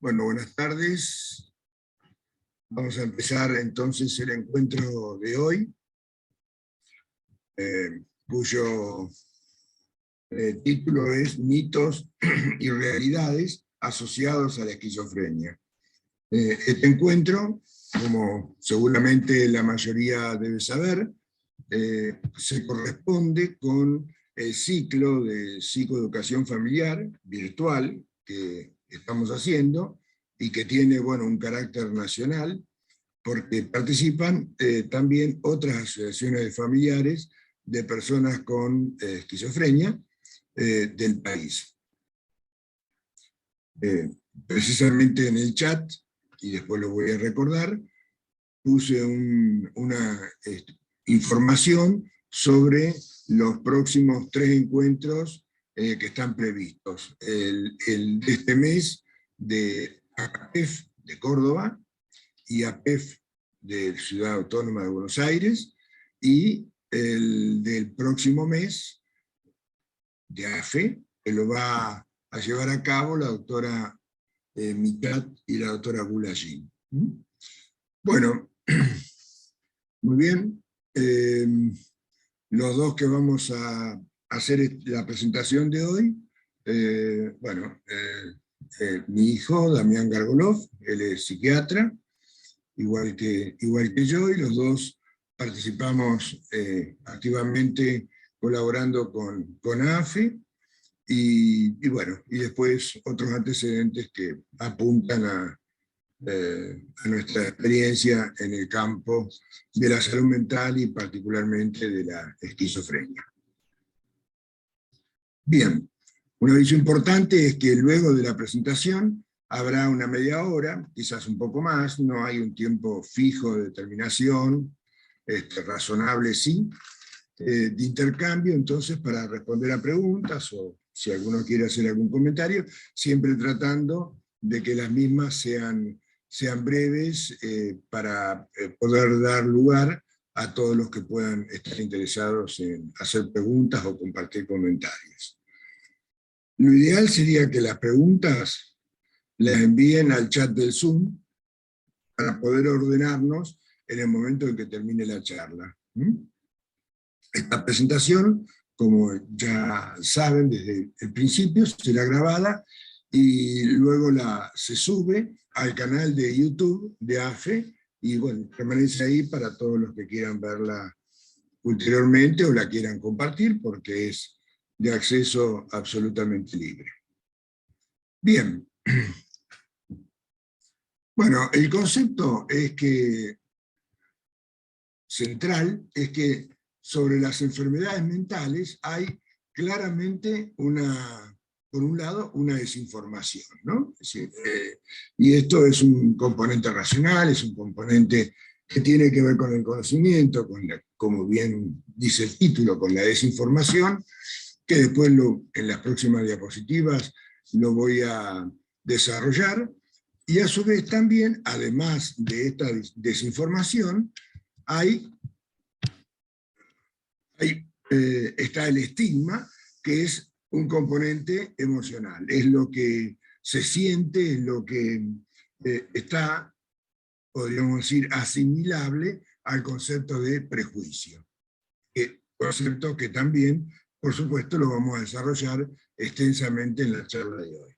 Bueno, buenas tardes. Vamos a empezar entonces el encuentro de hoy, cuyo título es Mitos y realidades asociados a la esquizofrenia. Este encuentro, como seguramente la mayoría debe saber, se corresponde con el ciclo de psicoeducación familiar virtual que estamos haciendo y que tiene, bueno, un carácter nacional, porque participan también otras asociaciones de familiares de personas con esquizofrenia del país. Precisamente en el chat, y después lo voy a recordar, puse una información sobre los próximos 3 encuentros que están previstos. El de este mes de APEF de Córdoba y APEF de Ciudad Autónoma de Buenos Aires, y el del próximo mes de AFE, que lo va a llevar a cabo la doctora Mitat y la doctora Gulagin. Bueno, muy bien. Los dos que vamos a hacer la presentación de hoy, mi hijo, Damián Gargolov, él es psiquiatra, igual que yo, y los dos participamos activamente colaborando con AFE, y después otros antecedentes que apuntan a nuestra experiencia en el campo de la salud mental y particularmente de la esquizofrenia. Bien, un aviso importante es que luego de la presentación habrá una media hora, quizás un poco más, no hay un tiempo fijo de determinación, razonable sí, de intercambio, entonces, para responder a preguntas o si alguno quiere hacer algún comentario, siempre tratando de que las mismas sean breves para poder dar lugar a todos los que puedan estar interesados en hacer preguntas o compartir comentarios. Lo ideal sería que las preguntas las envíen al chat del Zoom para poder ordenarnos en el momento en que termine la charla. Esta presentación, como ya saben desde el principio, será grabada y luego se sube al canal de YouTube de AFE y bueno, permanece ahí para todos los que quieran verla ulteriormente o la quieran compartir, porque es de acceso absolutamente libre. Bien. Bueno, el concepto central es que sobre las enfermedades mentales hay claramente por un lado, una desinformación, ¿no? Es decir, y esto es un componente racional, es un componente que tiene que ver con el conocimiento, como bien dice el título, con la desinformación, que después en las próximas diapositivas lo voy a desarrollar, y a su vez también, además de esta desinformación, está el estigma, que es un componente emocional, es lo que se siente, es lo que está, podríamos decir, asimilable al concepto de prejuicio. Concepto que también, por supuesto, lo vamos a desarrollar extensamente en la charla de hoy.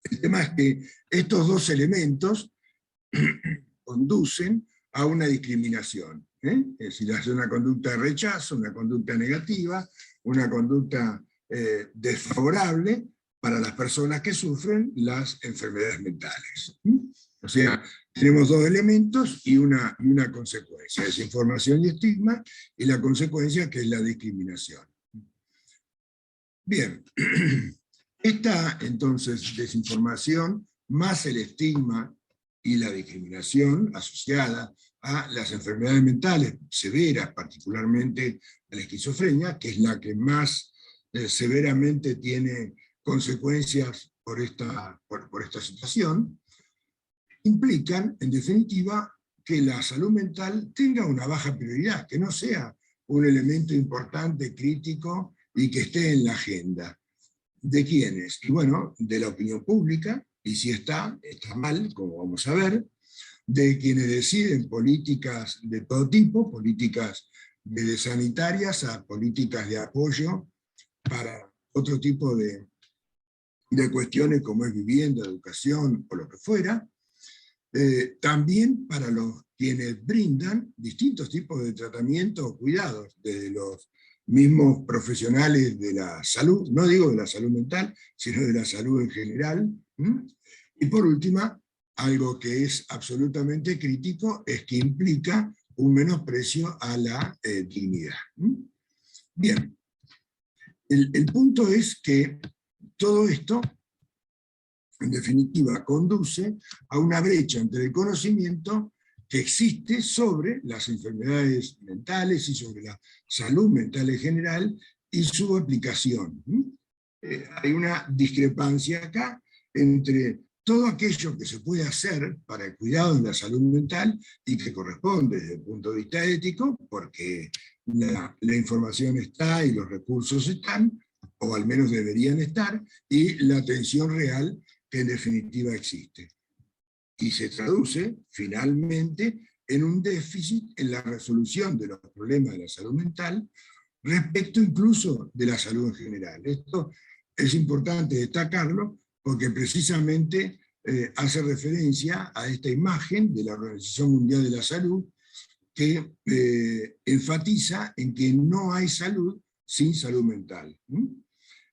El tema es que estos dos elementos conducen a una discriminación. Es decir, hace una conducta de rechazo, una conducta negativa, una conducta desfavorable para las personas que sufren las enfermedades mentales. O sea, tenemos dos elementos y una consecuencia, desinformación y estigma, y la consecuencia que es la discriminación. Bien, esta entonces desinformación más el estigma y la discriminación asociada a las enfermedades mentales severas, particularmente a la esquizofrenia, que es la que más severamente tiene consecuencias por esta situación, implican, en definitiva, que la salud mental tenga una baja prioridad, que no sea un elemento importante, crítico, y que esté en la agenda. ¿De quiénes? Y bueno, de la opinión pública, y si está mal, como vamos a ver, de quienes deciden políticas de todo tipo, políticas desde sanitarias a políticas de apoyo para otro tipo de cuestiones como es vivienda, educación o lo que fuera, también para los quienes brindan distintos tipos de tratamiento o cuidados, desde los mismos profesionales de la salud, no digo de la salud mental, sino de la salud en general. Y por último, algo que es absolutamente crítico es que implica un menosprecio a la dignidad. Bien, el punto es que todo esto, en definitiva, conduce a una brecha entre el conocimiento que existe sobre las enfermedades mentales y sobre la salud mental en general y su aplicación. Hay una discrepancia acá entre todo aquello que se puede hacer para el cuidado de la salud mental y que corresponde desde el punto de vista ético, porque la información está y los recursos están, o al menos deberían estar, y la atención real que en definitiva existe. Y se traduce finalmente en un déficit en la resolución de los problemas de la salud mental respecto incluso de la salud en general. Esto es importante destacarlo porque precisamente hace referencia a esta imagen de la Organización Mundial de la Salud que enfatiza en que no hay salud sin salud mental.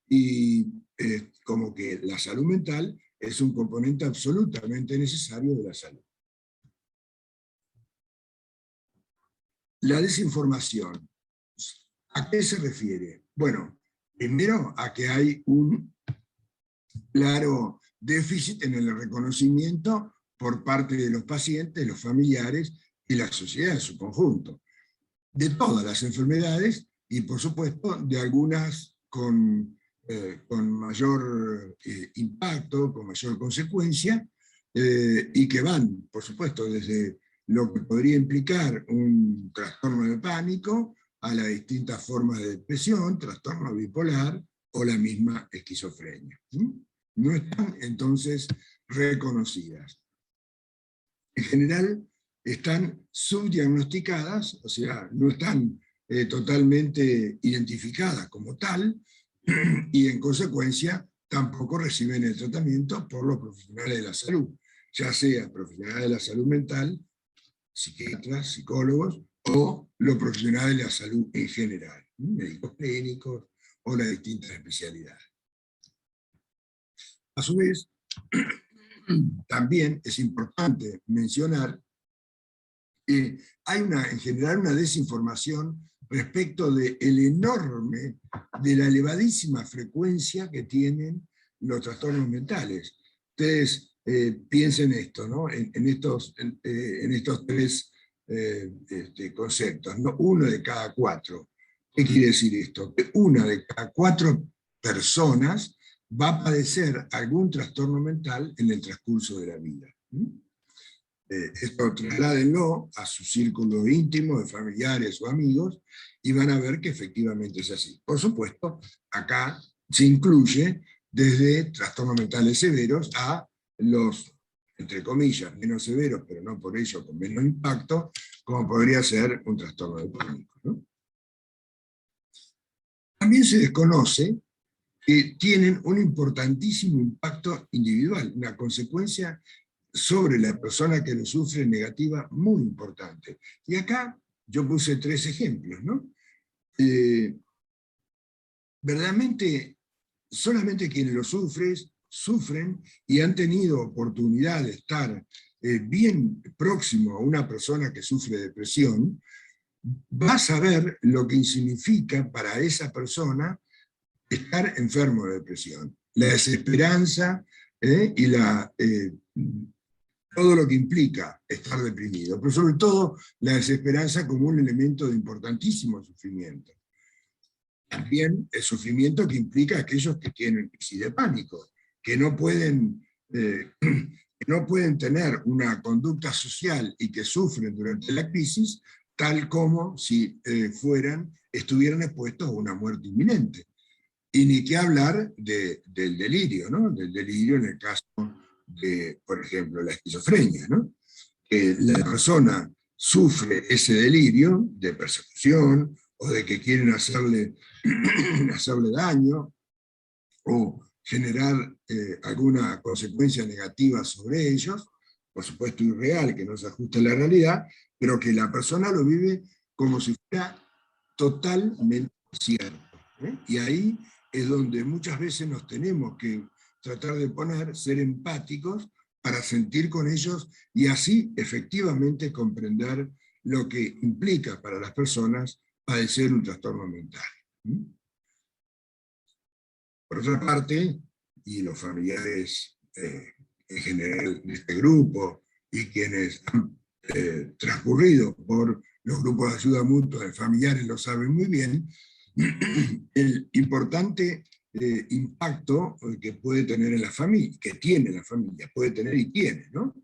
Y como que la salud mental es un componente absolutamente necesario de la salud. La desinformación, ¿a qué se refiere? Bueno, primero a que hay un claro déficit en el reconocimiento por parte de los pacientes, los familiares y la sociedad en su conjunto, de todas las enfermedades y por supuesto de algunas con mayor impacto, con mayor consecuencia, y que van, por supuesto, desde lo que podría implicar un trastorno de pánico a las distintas formas de depresión, trastorno bipolar o la misma esquizofrenia. No están entonces reconocidas. En general están subdiagnosticadas, o sea, no están totalmente identificadas como tal, y en consecuencia tampoco reciben el tratamiento por los profesionales de la salud, ya sea profesionales de la salud mental, psiquiatras, psicólogos, o los profesionales de la salud en general, médicos clínicos o las distintas especialidades. A su vez, también es importante mencionar que hay en general una desinformación respecto de la elevadísima frecuencia que tienen los trastornos mentales. Ustedes piensen esto, ¿no? en estos tres conceptos, ¿no? 1 de cada 4. ¿Qué quiere decir esto? Que 1 de cada 4 personas va a padecer algún trastorno mental en el transcurso de la vida. Esto trasládenlo a su círculo íntimo de familiares o amigos y van a ver que efectivamente es así. Por supuesto, acá se incluye desde trastornos mentales severos a los, entre comillas, menos severos, pero no por ello con menos impacto, como podría ser un trastorno de pánico, ¿no? También se desconoce que tienen un importantísimo impacto individual, una consecuencia sobre la persona que lo sufre negativa muy importante. Y acá yo puse 3 ejemplos, ¿no? Verdaderamente, solamente quienes lo sufren y han tenido oportunidad de estar bien próximo a una persona que sufre depresión, va a saber lo que significa para esa persona estar enfermo de depresión. La desesperanza y todo lo que implica estar deprimido, pero sobre todo la desesperanza como un elemento de importantísimo sufrimiento. También el sufrimiento que implica aquellos que tienen crisis de pánico, que no pueden tener una conducta social y que sufren durante la crisis, tal como si estuvieran expuestos a una muerte inminente. Y ni qué hablar del delirio, ¿no? Del delirio en el caso de, por ejemplo, la esquizofrenia, ¿no? Que la persona sufre ese delirio de persecución o de que quieren hacerle, hacerle daño o generar alguna consecuencia negativa sobre ellos, por supuesto irreal, que no se ajusta a la realidad, pero que la persona lo vive como si fuera totalmente cierto. Y ahí es donde muchas veces nos tenemos que tratar de poner, ser empáticos para sentir con ellos y así efectivamente comprender lo que implica para las personas padecer un trastorno mental. Por otra parte, y los familiares en general de este grupo y quienes han transcurrido por los grupos de ayuda mutua de familiares lo saben muy bien, el importante impacto que puede tener en la familia, que tiene la familia, puede tener y tiene, ¿no?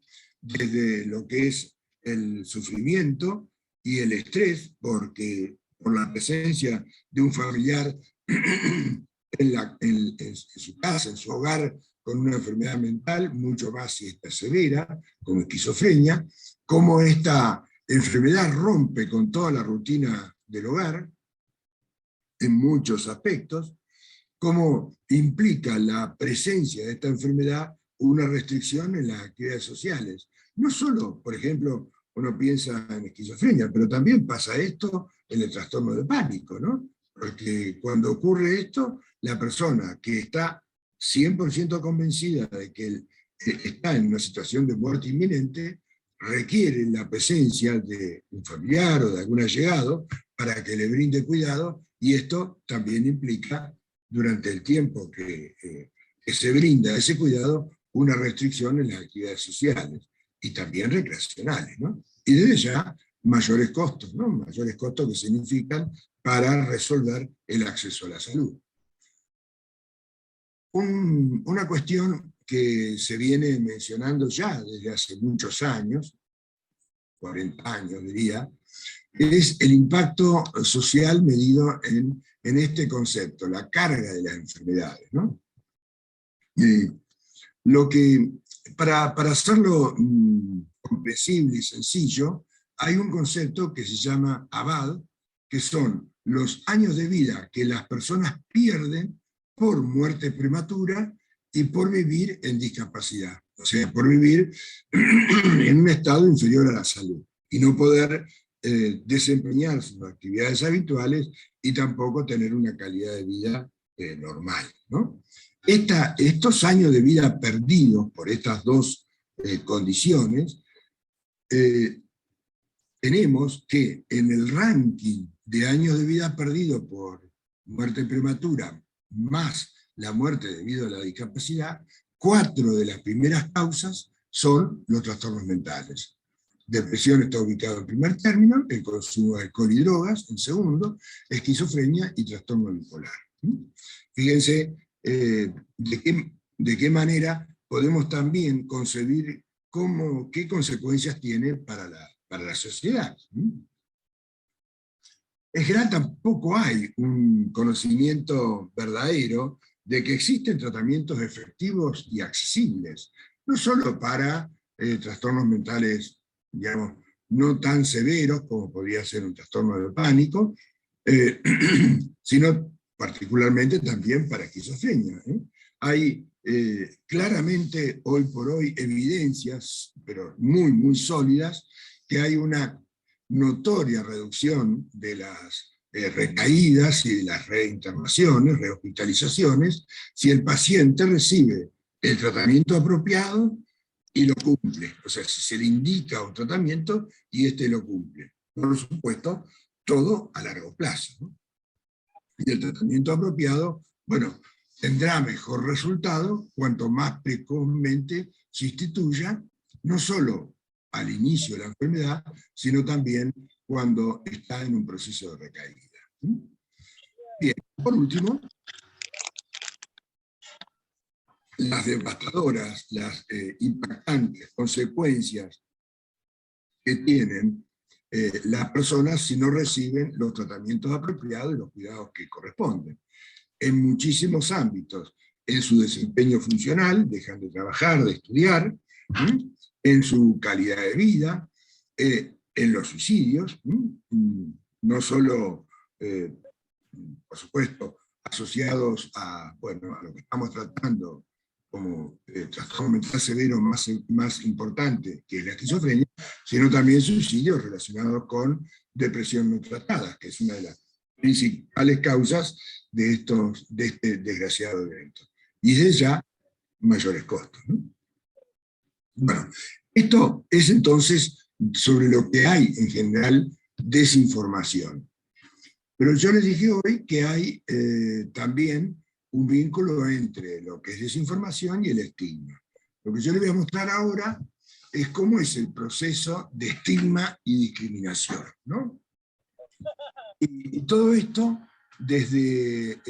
Desde lo que es el sufrimiento y el estrés, porque por la presencia de un familiar en su casa, en su hogar, con una enfermedad mental, mucho más si está severa, como esquizofrenia, cómo esta enfermedad rompe con toda la rutina del hogar, en muchos aspectos, cómo implica la presencia de esta enfermedad una restricción en las actividades sociales. No solo, por ejemplo, uno piensa en esquizofrenia, pero también pasa esto en el trastorno de pánico, ¿no? Porque cuando ocurre esto, la persona que está 100% convencida de que está en una situación de muerte inminente, requiere la presencia de un familiar o de algún allegado para que le brinde cuidado, y esto también implica, durante el tiempo que se brinda ese cuidado, una restricción en las actividades sociales y también recreacionales, ¿no? Y desde ya mayores costos, ¿no? Mayores costos que significan para resolver el acceso a la salud. Una cuestión que se viene mencionando ya desde hace muchos años, 40 años diría, es el impacto social medido en este concepto, la carga de las enfermedades, ¿no? Lo que, para hacerlo comprensible y sencillo, hay un concepto que se llama ABAD, que son los años de vida que las personas pierden por muerte prematura y por vivir en discapacidad, o sea, por vivir en un estado inferior a la salud y no poder desempeñar sus actividades habituales y tampoco tener una calidad de vida normal, ¿no? Estos años de vida perdidos por estas dos condiciones, tenemos que en el ranking de años de vida perdidos por muerte prematura más la muerte debido a la discapacidad, 4 de las primeras causas son los trastornos mentales. Depresión está ubicado en primer término, el consumo de alcohol y drogas en segundo, esquizofrenia y trastorno bipolar. Fíjense de qué manera podemos también concebir qué consecuencias tiene para la sociedad. En general tampoco hay un conocimiento verdadero de que existen tratamientos efectivos y accesibles, no solo para trastornos mentales, digamos, no tan severos como podría ser un trastorno de pánico, sino particularmente también para esquizofrenia. Hay claramente hoy por hoy evidencias, pero muy, muy sólidas, que hay una notoria reducción de las recaídas y de las reinternaciones, rehospitalizaciones, si el paciente recibe el tratamiento apropiado y lo cumple. O sea, si se le indica un tratamiento y este lo cumple. Por supuesto, todo a largo plazo, ¿no? Y el tratamiento apropiado, bueno, tendrá mejor resultado cuanto más precozmente se instituya, no solo al inicio de la enfermedad, sino también cuando está en un proceso de recaída. Bien, por último, las devastadoras, las impactantes consecuencias que tienen las personas si no reciben los tratamientos apropiados y los cuidados que corresponden. En muchísimos ámbitos, en su desempeño funcional, dejan de trabajar, de estudiar, en su calidad de vida, en los suicidios, no solo, por supuesto, asociados a, bueno, a lo que estamos tratando como trastorno mental severo más importante, que es la esquizofrenia, sino también suicidios relacionados con depresión no tratada, que es una de las principales causas de este desgraciado evento. Y de ya mayores costos, ¿no? Bueno, esto es entonces sobre lo que hay en general desinformación. Pero yo les dije hoy que hay también un vínculo entre lo que es desinformación y el estigma. Lo que yo les voy a mostrar ahora es cómo es el proceso de estigma y discriminación, ¿no? Y todo esto desde,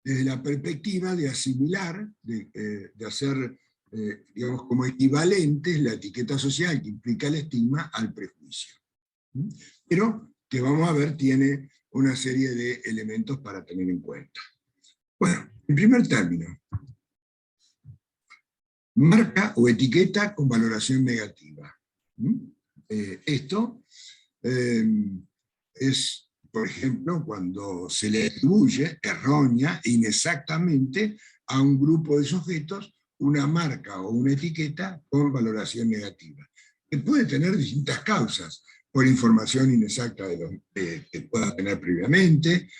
desde la perspectiva de asimilar, de hacer, digamos, como equivalentes la etiqueta social que implica el estigma al prejuicio. Pero que vamos a ver tiene una serie de elementos para tener en cuenta. Bueno, en primer término, marca o etiqueta con valoración negativa. Esto es, por ejemplo, cuando se le atribuye errónea e inexactamente a un grupo de sujetos una marca o una etiqueta con valoración negativa, que puede tener distintas causas, por información inexacta que pueda tener previamente,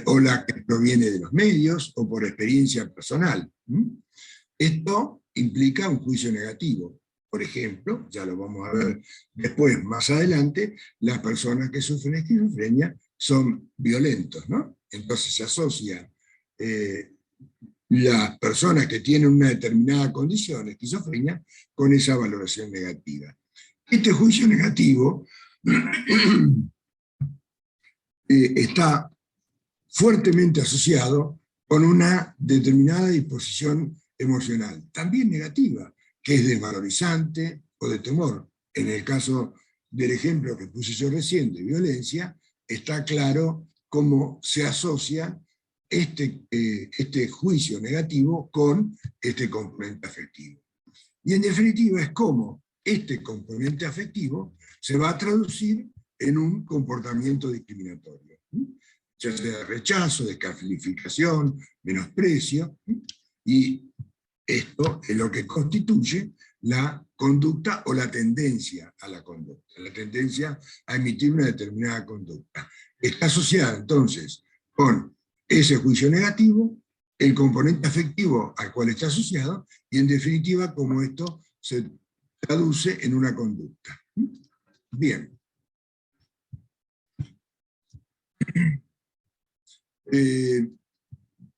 o la que proviene de los medios, o por experiencia personal. Esto implica un juicio negativo. Por ejemplo, ya lo vamos a ver después, más adelante, las personas que sufren esquizofrenia son violentos, ¿no? Entonces se asocia las personas que tienen una determinada condición, esquizofrenia, con esa valoración negativa. Este juicio negativo está fuertemente asociado con una determinada disposición emocional, también negativa, que es desvalorizante o de temor. En el caso del ejemplo que puse yo recién de violencia, está claro cómo se asocia este juicio negativo con este componente afectivo. Y en definitiva es cómo este componente afectivo se va a traducir en un comportamiento discriminatorio, ya sea rechazo, descalificación, menosprecio, y esto es lo que constituye la conducta o la tendencia a la conducta, la tendencia a emitir una determinada conducta. Está asociada entonces con ese juicio negativo, el componente afectivo al cual está asociado, y en definitiva cómo esto se traduce en una conducta. Bien.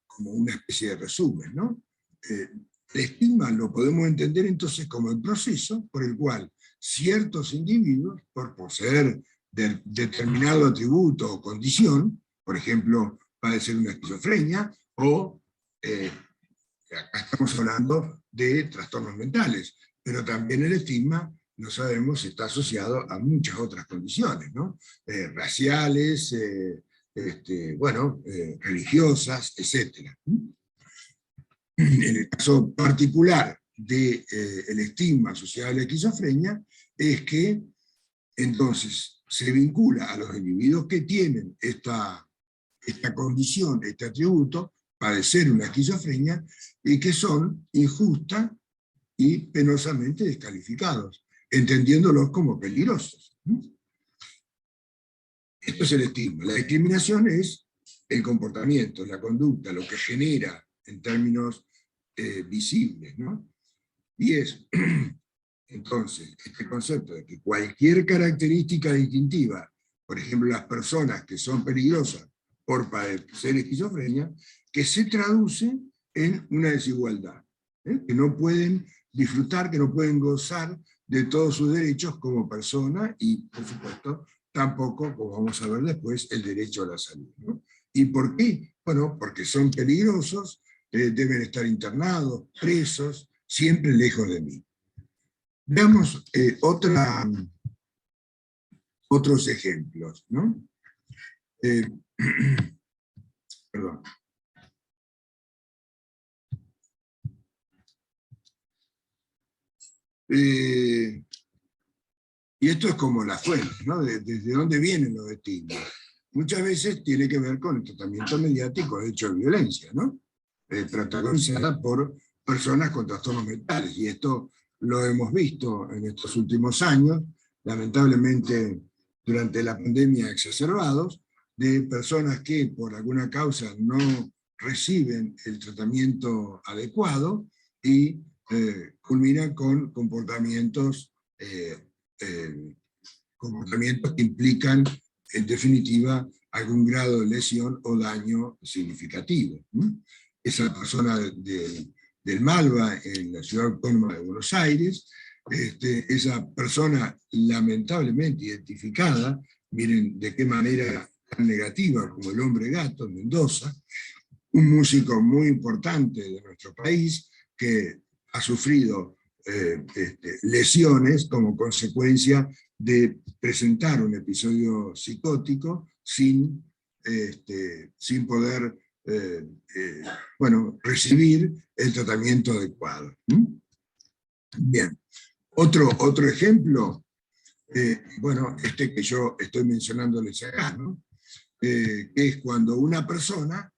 Como una especie de resumen, ¿no? El estigma lo podemos entender entonces como el proceso por el cual ciertos individuos, por poseer determinado atributo o condición, por ejemplo, padecer una esquizofrenia, o acá estamos hablando de trastornos mentales, pero también el estigma, lo sabemos, está asociado a muchas otras condiciones, ¿no? Raciales, religiosas, etc. En el caso particular del estigma asociado a la esquizofrenia, es que entonces se vincula a los individuos que tienen esta condición, este atributo, padecer una esquizofrenia, y que son injusta y penosamente descalificados, entendiéndolos como peligrosos. Esto es el estigma. La discriminación es el comportamiento, la conducta, lo que genera en términos visibles, ¿no? Y es, entonces, este concepto de que cualquier característica distintiva, por ejemplo, las personas que son peligrosas por padecer esquizofrenia, que se traduce en una desigualdad, que no pueden disfrutar, que no pueden gozar de todos sus derechos como persona y, por supuesto, tampoco, como vamos a ver después, el derecho a la salud, ¿no? ¿Y por qué? Bueno, porque son peligrosos, deben estar internados, presos, siempre lejos de mí. Veamos otros ejemplos, ¿no? Perdón. Y esto es como la fuente, ¿no? Desde dónde vienen los estigmas. Muchas veces tiene que ver con el tratamiento mediático de hechos de violencia, ¿no? Protagonizada por personas con trastornos mentales, y esto lo hemos visto en estos últimos años, lamentablemente durante la pandemia exacerbados, de personas que por alguna causa no reciben el tratamiento adecuado y culminan con eh, comportamientos que implican, en definitiva, algún grado de lesión o daño significativo. Esa persona del Malva, en la ciudad autónoma de Buenos Aires, esa persona lamentablemente identificada, miren de qué manera tan negativa, como el hombre gato en Mendoza, un músico muy importante de nuestro país que ha sufrido lesiones como consecuencia de presentar un episodio psicótico sin poder recibir el tratamiento adecuado. Bien, otro ejemplo, que yo estoy mencionándoles acá, ¿no? Que es cuando una persona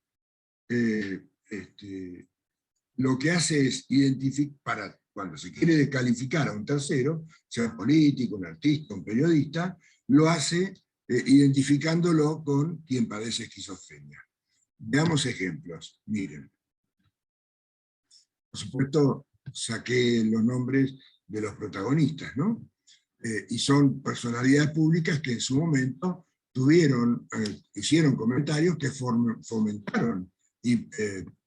lo que hace es identificar, cuando se quiere descalificar a un tercero, sea un político, un artista, un periodista, lo hace identificándolo con quien padece esquizofrenia. Veamos ejemplos. Miren, por supuesto, saqué los nombres de los protagonistas, ¿no? Y son personalidades públicas que en su momento hicieron comentarios que fomentaron y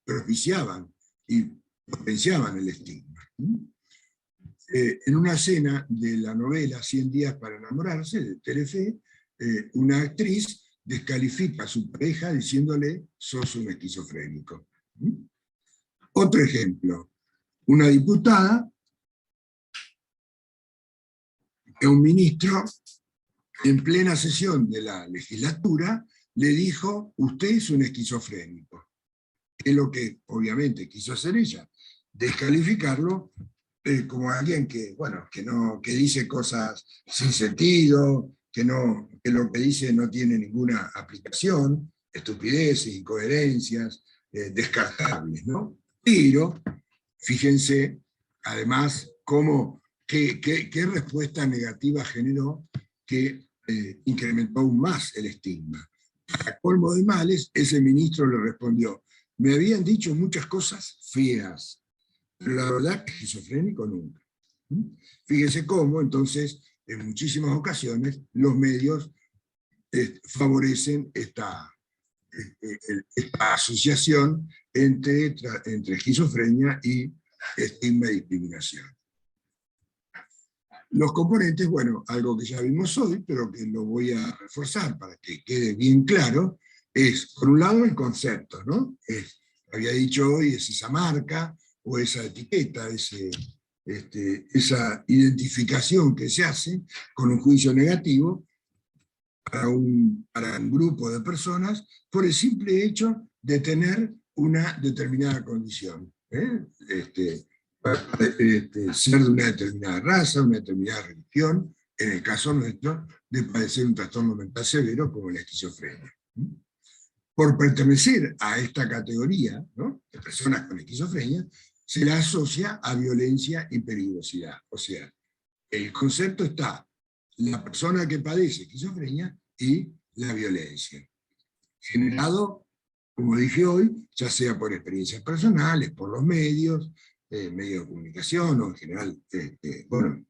propiciaban y potenciaban el estigma. En una escena de la novela 100 días para enamorarse, de Telefe, una actriz descalifica a su pareja diciéndole: sos un esquizofrénico. Otro ejemplo, una diputada a un ministro en plena sesión de la legislatura le dijo: usted es un esquizofrénico. Es lo que obviamente quiso hacer ella, descalificarlo como alguien que dice cosas sin sentido, que lo que dice no tiene ninguna aplicación, estupideces, incoherencias, descartables, ¿no? Pero, fíjense, además, qué respuesta negativa generó que incrementó aún más el estigma. A colmo de males, ese ministro le respondió: me habían dicho muchas cosas feas, pero la verdad que esquizofrénico nunca. Fíjense cómo, entonces, en muchísimas ocasiones, los medios favorecen esta asociación entre esquizofrenia y estigma y discriminación. Los componentes, algo que ya vimos hoy, pero que lo voy a reforzar para que quede bien claro, es, por un lado, el concepto, ¿no? Había dicho hoy, es esa marca o esa etiqueta, esa identificación que se hace con un juicio negativo para un grupo de personas por el simple hecho de tener una determinada condición. Ser de una determinada raza, una determinada religión, en el caso nuestro, de padecer un trastorno mental severo como la esquizofrenia. Por pertenecer a esta categoría, ¿no?, de personas con esquizofrenia, se la asocia a violencia y peligrosidad. O sea, el concepto está la persona que padece esquizofrenia y la violencia, generado, como dije hoy, ya sea por experiencias personales, por los medios de comunicación, o en general,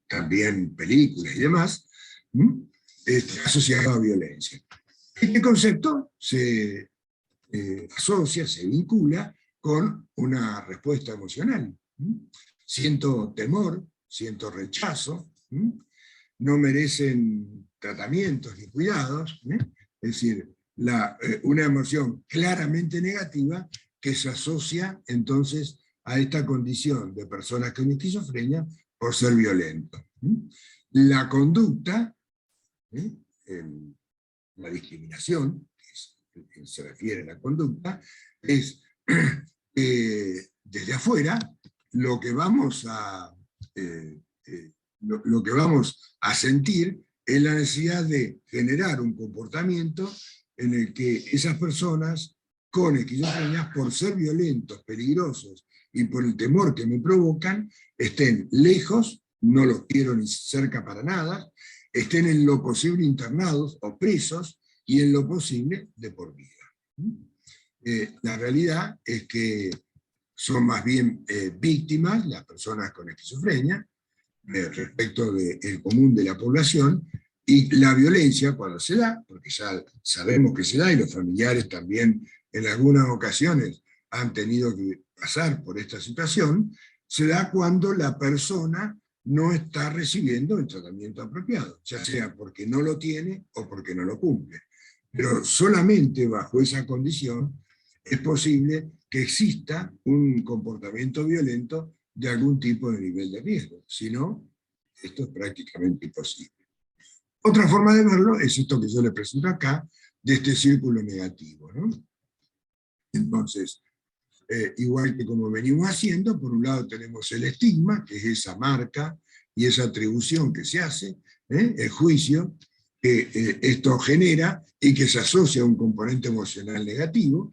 también películas y demás, asociado a violencia. Este concepto se asocia, se vincula con una respuesta emocional. Siento temor, siento rechazo, no merecen tratamientos ni cuidados, es decir, una emoción claramente negativa que se asocia entonces a esta condición de personas con esquizofrenia por ser violento. La conducta, la discriminación, que se refiere a la conducta, es desde afuera lo que vamos a lo que vamos a sentir es la necesidad de generar un comportamiento en el que esas personas con esquizofrenia, por ser violentos, peligrosos y por el temor que me provocan, estén lejos, no los quiero ni cerca para nada, estén en lo posible internados o presos y en lo posible de por vida. La realidad es que son más bien víctimas las personas con esquizofrenia respecto del común de la población, y la violencia cuando se da, porque ya sabemos que se da y los familiares también en algunas ocasiones han tenido que pasar por esta situación, se da cuando la persona no está recibiendo el tratamiento apropiado, ya sea porque no lo tiene o porque no lo cumple. Pero solamente bajo esa condición es posible que exista un comportamiento violento de algún tipo de nivel de riesgo. Si no, esto es prácticamente imposible. Otra forma de verlo es esto que yo le presento acá, de este círculo negativo, ¿no? Entonces, igual que como venimos haciendo, por un lado tenemos el estigma, que es esa marca y esa atribución que se hace, el juicio que esto genera y que se asocia a un componente emocional negativo.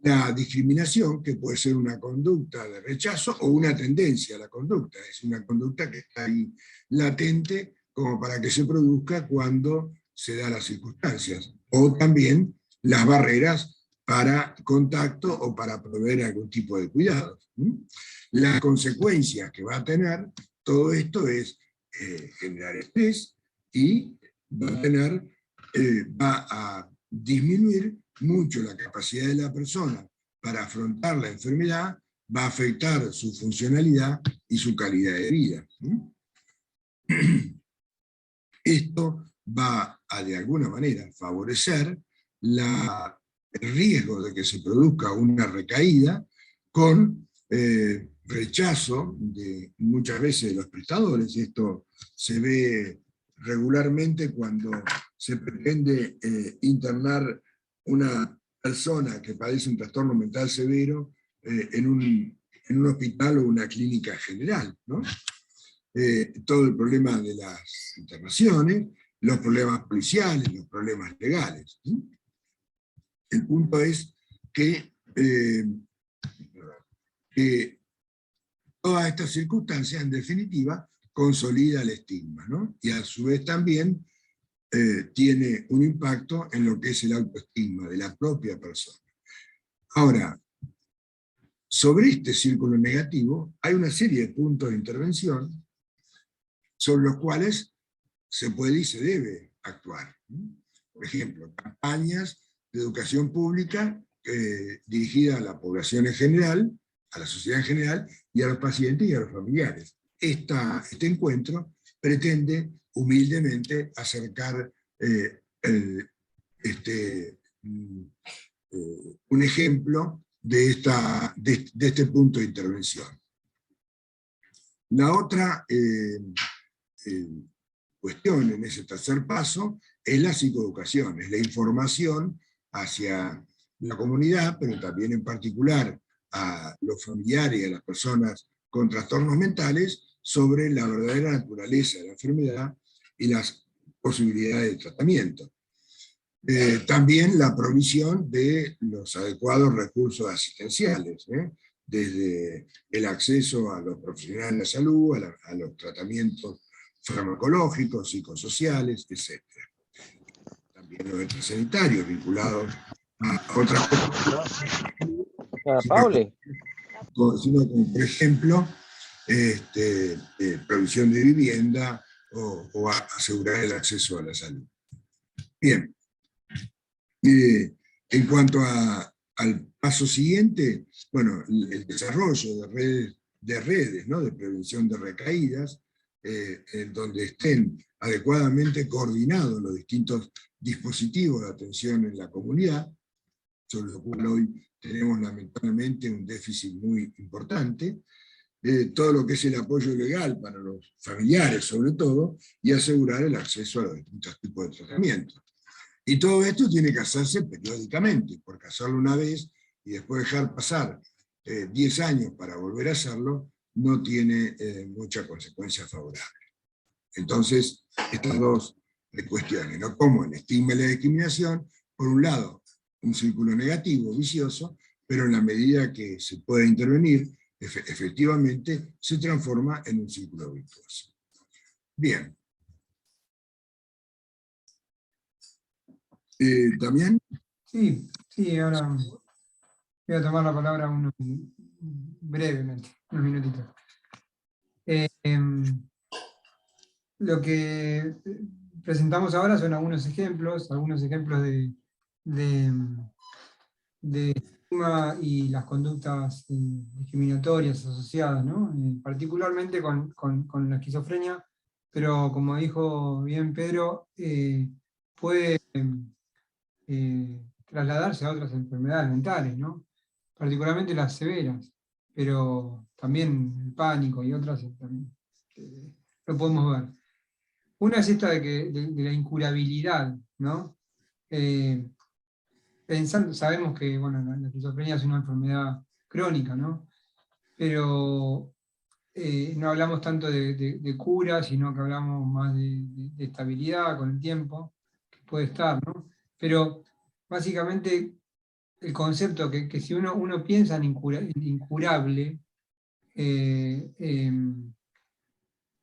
La discriminación, que puede ser una conducta de rechazo o una tendencia a la conducta, es una conducta que está ahí latente como para que se produzca cuando se dan las circunstancias, o también las barreras para contacto o para proveer algún tipo de cuidados. Las consecuencias que va a tener todo esto es generar estrés y va a disminuir mucho la capacidad de la persona para afrontar la enfermedad, va a afectar su funcionalidad y su calidad de vida. Esto va a, de alguna manera, favorecer el riesgo de que se produzca una recaída con rechazo de muchas veces de los prestadores. Esto se ve regularmente cuando se pretende internar una persona que padece un trastorno mental severo en un hospital o una clínica general, ¿no? Todo el problema de las internaciones, los problemas policiales, los problemas legales. ¿Sí? El punto es que todas estas circunstancias, en definitiva, consolida el estigma, ¿no? Y a su vez también tiene un impacto en lo que es el autoestima de la propia persona. Ahora, sobre este círculo negativo hay una serie de puntos de intervención sobre los cuales se puede y se debe actuar. Por ejemplo, campañas de educación pública dirigidas a la población en general, a la sociedad en general, y a los pacientes y a los familiares. Este encuentro pretende humildemente acercar un ejemplo de este punto de intervención. La otra cuestión en ese tercer paso es la psicoeducación, es la información hacia la comunidad, pero también en particular a los familiares y a las personas con trastornos mentales sobre la verdadera naturaleza de la enfermedad y las posibilidades de tratamiento. También la provisión de los adecuados recursos asistenciales, desde el acceso a los profesionales de la salud, a los tratamientos farmacológicos, psicosociales, etc. También los sanitarios vinculados a otras cosas, sino como por ejemplo provisión de vivienda o asegurar el acceso a la salud. Bien. En cuanto al paso siguiente, bueno, el desarrollo de redes, ¿no? De prevención de recaídas, en donde estén adecuadamente coordinados los distintos dispositivos de atención en la comunidad, sobre lo cual hoy tenemos lamentablemente un déficit muy importante, todo lo que es el apoyo legal para los familiares sobre todo, y asegurar el acceso a los distintos tipos de tratamientos. Y todo esto tiene que hacerse periódicamente, porque hacerlo una vez y después dejar pasar 10 años para volver a hacerlo, no tiene mucha consecuencia favorable. Entonces, estas dos cuestiones, ¿no? Como el estigma y la discriminación, por un lado, un círculo negativo, vicioso, pero en la medida que se puede intervenir, efectivamente se transforma en un círculo virtuoso. Bien. ¿También? Sí, sí, ahora voy a tomar la palabra brevemente, unos minutitos. Lo que presentamos ahora son algunos ejemplos de estigma y las conductas discriminatorias asociadas, ¿no? Particularmente con la esquizofrenia, pero como dijo bien Pedro, puede trasladarse a otras enfermedades mentales, ¿no? Particularmente las severas, pero también el pánico y otras también, lo podemos ver. Una es esta de la incurabilidad, ¿no? Sabemos que bueno, la esquizofrenia es una enfermedad crónica, ¿no? Pero no hablamos tanto de cura, sino que hablamos más de estabilidad con el tiempo, que puede estar, ¿no? Pero básicamente el concepto que si uno piensa en incurable,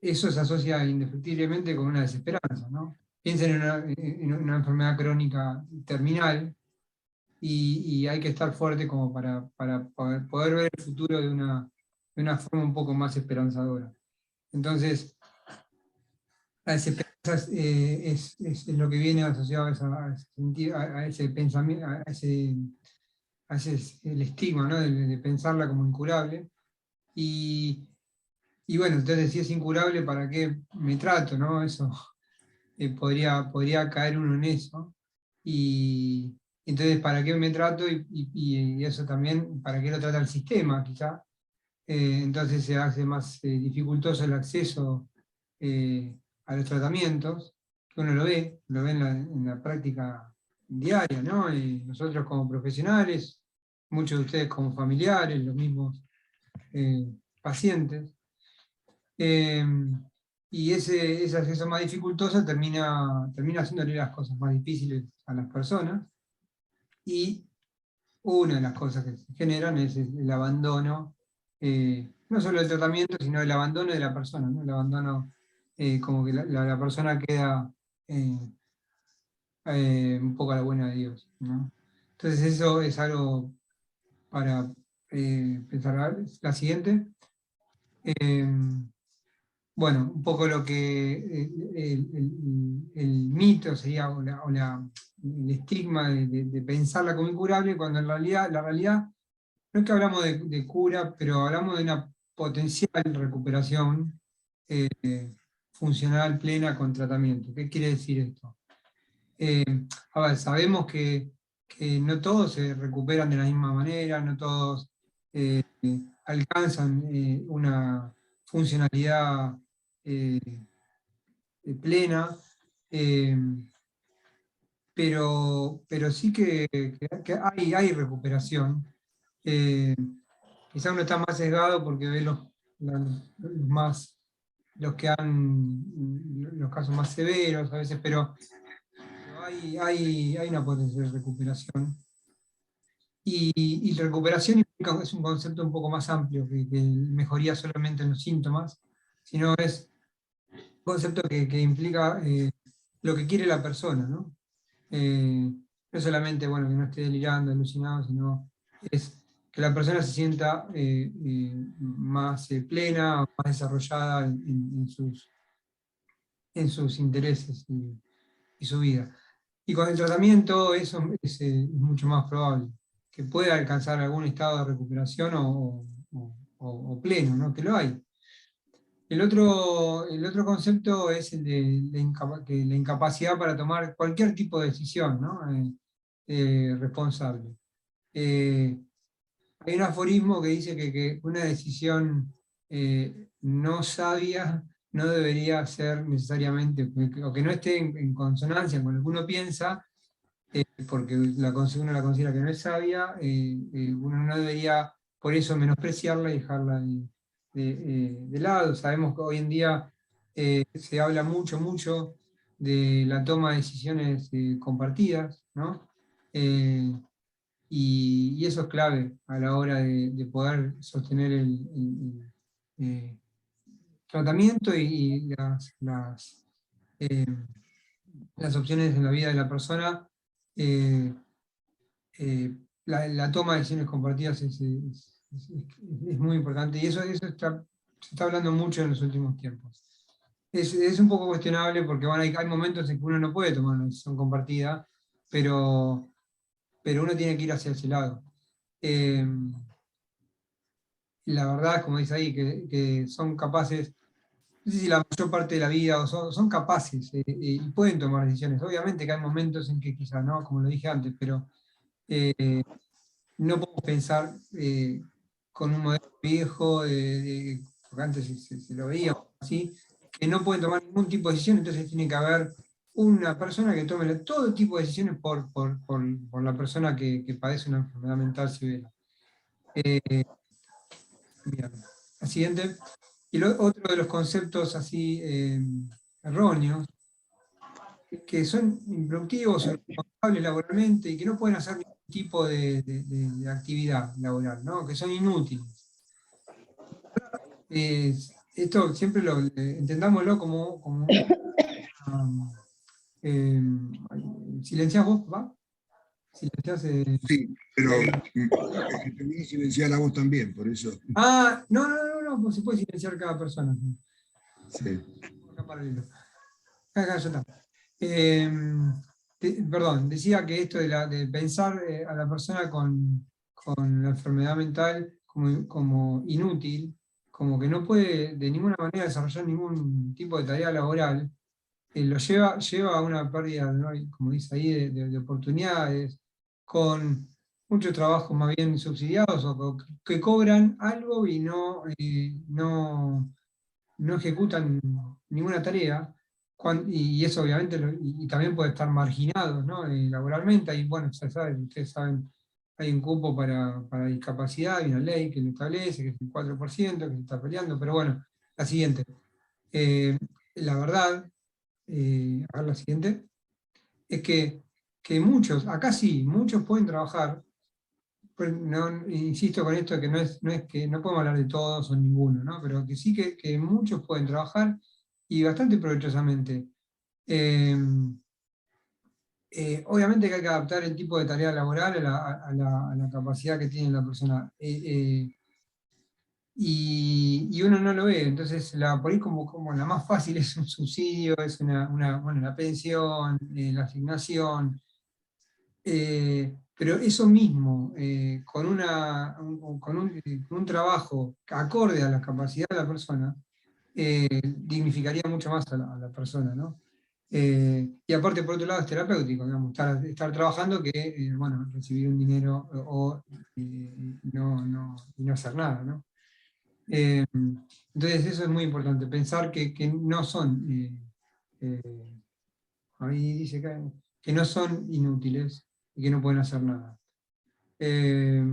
eso se asocia indefectiblemente con una desesperanza, ¿no? Piensen en una enfermedad crónica terminal, y hay que estar fuerte como para poder ver el futuro de una forma un poco más esperanzadora. Entonces, la desesperanza es lo que viene asociado a ese pensamiento, el estigma, ¿no? de pensarla como incurable. Y bueno, entonces si es incurable, ¿para qué me trato? ¿No? Eso podría caer uno en eso. Y entonces, ¿para qué me trato? Y eso también, ¿para qué lo trata el sistema, quizá? Entonces se hace más dificultoso el acceso a los tratamientos, que uno lo ve en la práctica diaria, ¿no? Y nosotros como profesionales, muchos de ustedes como familiares, los mismos pacientes. Y ese acceso más dificultoso termina haciéndole las cosas más difíciles a las personas. Y una de las cosas que se generan es el abandono, no solo del tratamiento, sino el abandono de la persona, ¿no? El abandono, como que la persona queda un poco a la buena de Dios, ¿no? Entonces eso es algo para pensar. La siguiente. Bueno, un poco lo que el mito sería, el estigma de pensarla como incurable, cuando en realidad, la realidad, no es que hablamos de cura, pero hablamos de una potencial recuperación funcional plena con tratamiento. ¿Qué quiere decir esto? Eh, a ver, sabemos que no todos se recuperan de la misma manera, no todos alcanzan una funcionalidad eh, plena, eh, pero sí que hay recuperación. Eh, Quizá uno está más sesgado porque ve los que han los casos más severos a veces, pero hay una potencial de recuperación. Y recuperación es un concepto un poco más amplio que mejoría solamente en los síntomas, sino es un concepto que implica lo que quiere la persona, ¿no? No solamente bueno, que no esté delirando, alucinado, sino es que la persona se sienta más plena, más desarrollada en sus intereses y su vida. Y con el tratamiento eso es mucho más probable, que pueda alcanzar algún estado de recuperación o pleno, ¿no? Que lo hay. El otro concepto es el de que la incapacidad para tomar cualquier tipo de decisión, ¿no? Responsable. Hay un aforismo que dice que una decisión no sabia no debería ser necesariamente, o que no esté en consonancia con lo que uno piensa, porque uno la considera que no es sabia, uno no debería por eso menospreciarla y dejarla de lado. Sabemos que hoy en día se habla mucho de la toma de decisiones compartidas, ¿no? Y eso es clave a la hora de poder sostener eh, tratamiento y eh, las opciones en la vida de la persona. eh, la toma de decisiones compartidas es muy importante, y eso se está hablando mucho en los últimos tiempos. Es un poco cuestionable porque bueno, hay momentos en que uno no puede tomar una decisión compartida, pero uno tiene que ir hacia ese lado. Eh, la verdad es, como dice ahí, que son capaces, no sé si la mayor parte de la vida, o son capaces y pueden tomar decisiones. Obviamente que hay momentos en que quizás no, como lo dije antes, pero no podemos pensar con un modelo viejo, porque antes se lo veía así, que no pueden tomar ningún tipo de decisión, entonces tiene que haber una persona que tome todo tipo de decisiones por la persona que padece una enfermedad mental severa. Bien. La siguiente. Y otro de los conceptos así erróneos, que son improductivos o irresponsables laboralmente y que no pueden hacer ningún tipo de actividad laboral, ¿no? Que son inútiles. Esto siempre entendámoslo como um, eh, ¿silenciás vos, papá? ¿Silenciás? Sí, pero es que te voy a silenciar a vos también, por eso. No, pues se puede silenciar cada persona. Sí. Acá paralelo. Acá ya está. Perdón, decía que esto de pensar a la persona con la enfermedad mental como inútil, como que no puede de ninguna manera desarrollar ningún tipo de tarea laboral, lo lleva a una pérdida, ¿no? Como dice ahí, de oportunidades, con muchos trabajos más bien subsidiados o que cobran algo y no ejecutan ninguna tarea, y eso obviamente, y también puede estar marginado, ¿no? Laboralmente, y bueno, ya saben, ustedes saben, hay un cupo para discapacidad, hay una ley que lo establece, que es el 4%, que se está peleando, pero bueno, la siguiente. Eh, la verdad, a ver la siguiente, es que muchos, acá sí, muchos pueden trabajar, pues no, insisto con esto de que no es que no podemos hablar de todos o ninguno, ¿no? Pero que sí que muchos pueden trabajar y bastante provechosamente. Eh, Obviamente que hay que adaptar el tipo de tarea laboral a la capacidad que tiene la persona. Y uno no lo ve, entonces por ahí como la más fácil es un subsidio, es bueno, la pensión, la asignación. Pero eso mismo, con un trabajo acorde a la capacidad de la persona, dignificaría mucho más a la persona, ¿no? Y aparte, por otro lado, es terapéutico, digamos, estar trabajando que, bueno, recibir un dinero y no hacer nada, ¿no? Entonces, eso es muy importante, pensar que no son, eh, ahí dice que no son inútiles y que no pueden hacer nada. Eh,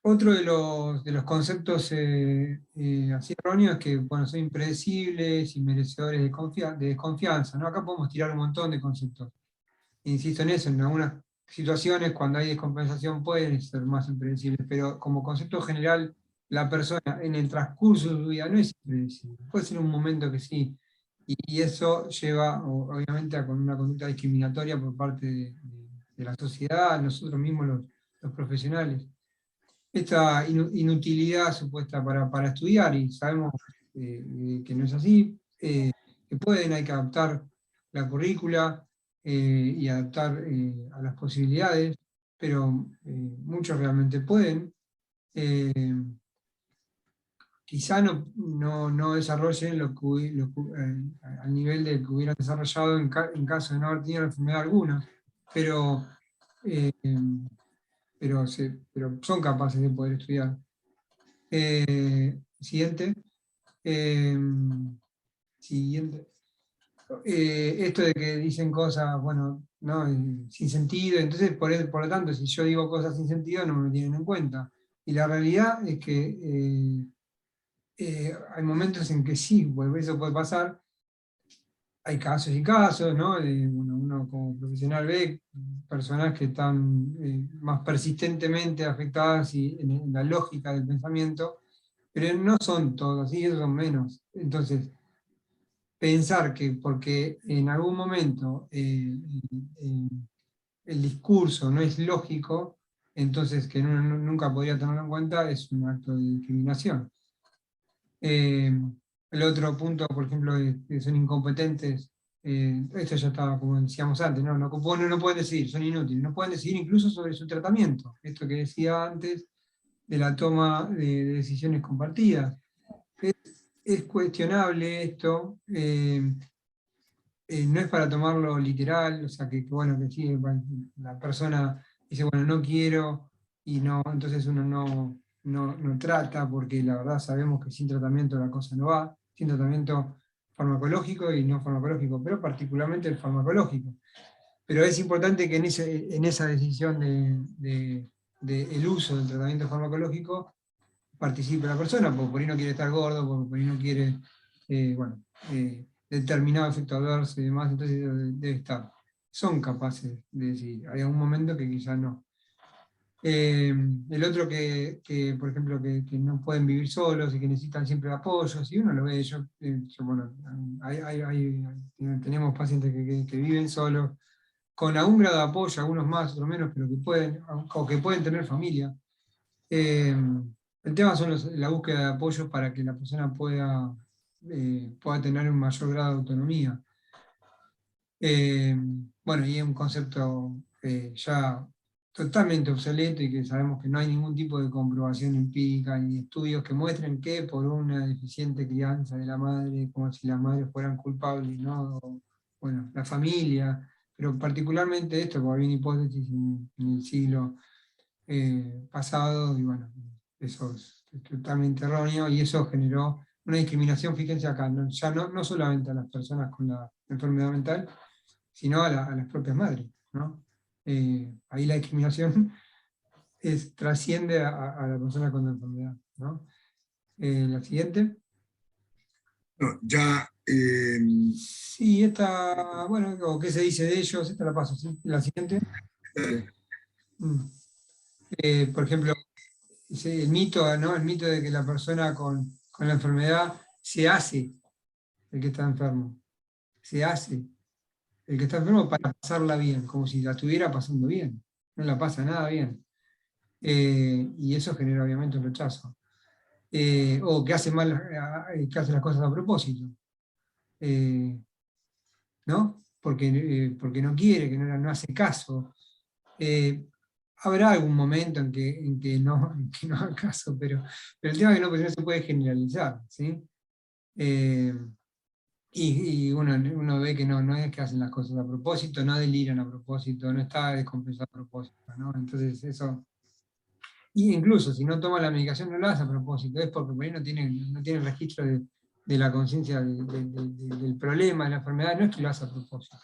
Otro de los conceptos así erróneos es que bueno, son impredecibles y merecedores de desconfianza, ¿no? Acá podemos tirar un montón de conceptos. Insisto en eso, en algunas situaciones cuando hay descompensación pueden ser más impredecibles, pero como concepto general, la persona en el transcurso de su vida no es impredecible. Puede ser un momento que sí, y eso lleva obviamente con una conducta discriminatoria por parte de la sociedad, nosotros mismos los profesionales. Esta inutilidad supuesta para estudiar, y sabemos que no es así, que hay que adaptar la currícula y adaptar a las posibilidades, pero muchos realmente pueden. eh, Quizá no desarrollen al nivel de que hubieran desarrollado en caso de no haber tenido enfermedad alguna, pero, eh, pero son capaces de poder estudiar. Siguiente. Eh, Siguiente. Esto de que dicen cosas, bueno, ¿no? Sin sentido, entonces por lo tanto, si yo digo cosas sin sentido, no me lo tienen en cuenta. Y la realidad es que hay momentos en que sí, pues eso puede pasar. Hay casos y casos, ¿no? Uno como profesional ve personas que están más persistentemente afectadas en la lógica del pensamiento, pero no son todos, y esos son menos. Entonces, pensar que porque en algún momento eh, el discurso no es lógico, entonces que uno nunca podría tenerlo en cuenta, es un acto de discriminación. Eh, el otro punto, por ejemplo, de que son incompetentes, esto ya estaba, como decíamos antes, no pueden decidir, son inútiles, no pueden decidir incluso sobre su tratamiento, esto que decía antes de la toma de decisiones compartidas. Es cuestionable esto, no es para tomarlo literal, o sea, bueno, que sí, bueno, la persona dice, bueno, no quiero, y no, entonces uno no trata, porque la verdad sabemos que sin tratamiento la cosa no va, sin tratamiento farmacológico y no farmacológico, pero particularmente el farmacológico. Pero es importante que en esa decisión el uso del tratamiento farmacológico participe la persona, porque por ahí no quiere estar gordo, porque por ahí no quiere, bueno, determinado efecto adverso y demás, entonces debe estar. Son capaces de decir, hay algún momento que quizás no. El otro por ejemplo, que no pueden vivir solos y que necesitan siempre apoyo, si uno lo ve, bueno, tenemos pacientes que viven solos, con algún grado de apoyo, algunos más, otros menos, pero que pueden, o que pueden tener familia. El tema son la búsqueda de apoyos para que la persona pueda tener un mayor grado de autonomía. Bueno, y es un concepto ya totalmente obsoleto y que sabemos que no hay ningún tipo de comprobación empírica ni estudios que muestren que por una deficiente crianza de la madre, como si las madres fueran culpables, ¿no? Bueno, la familia, pero particularmente esto, porque había una hipótesis en el siglo pasado, y bueno, eso es totalmente erróneo, y eso generó una discriminación, fíjense acá, ya no solamente a las personas con la enfermedad mental, sino a las propias madres, ¿no? Ahí la discriminación trasciende a la persona con la enfermedad, ¿no? La siguiente. No, ya, Sí, esta, bueno, o qué se dice de ellos, esta la paso, ¿sí? La siguiente. Mm. Por ejemplo, el mito, ¿no? El mito de que la persona con la enfermedad se hace el que está enfermo. Se hace el que está enfermo para pasarla bien, como si la estuviera pasando bien. No la pasa nada bien. Y eso genera obviamente un rechazo. O que hace mal, que hace las cosas a propósito. Eh, ¿No? Porque no quiere, no hace caso. Eh, Habrá algún momento en que no haga caso, pero el tema es que no se puede generalizar, ¿sí? Eh, y uno ve que no es que hacen las cosas a propósito, no deliran a propósito, no está descompensado a propósito, ¿no? Entonces eso, y incluso si no toma la medicación no lo hace a propósito, es porque por ahí no tiene registro de la conciencia del problema, de la enfermedad, no es que lo hace a propósito.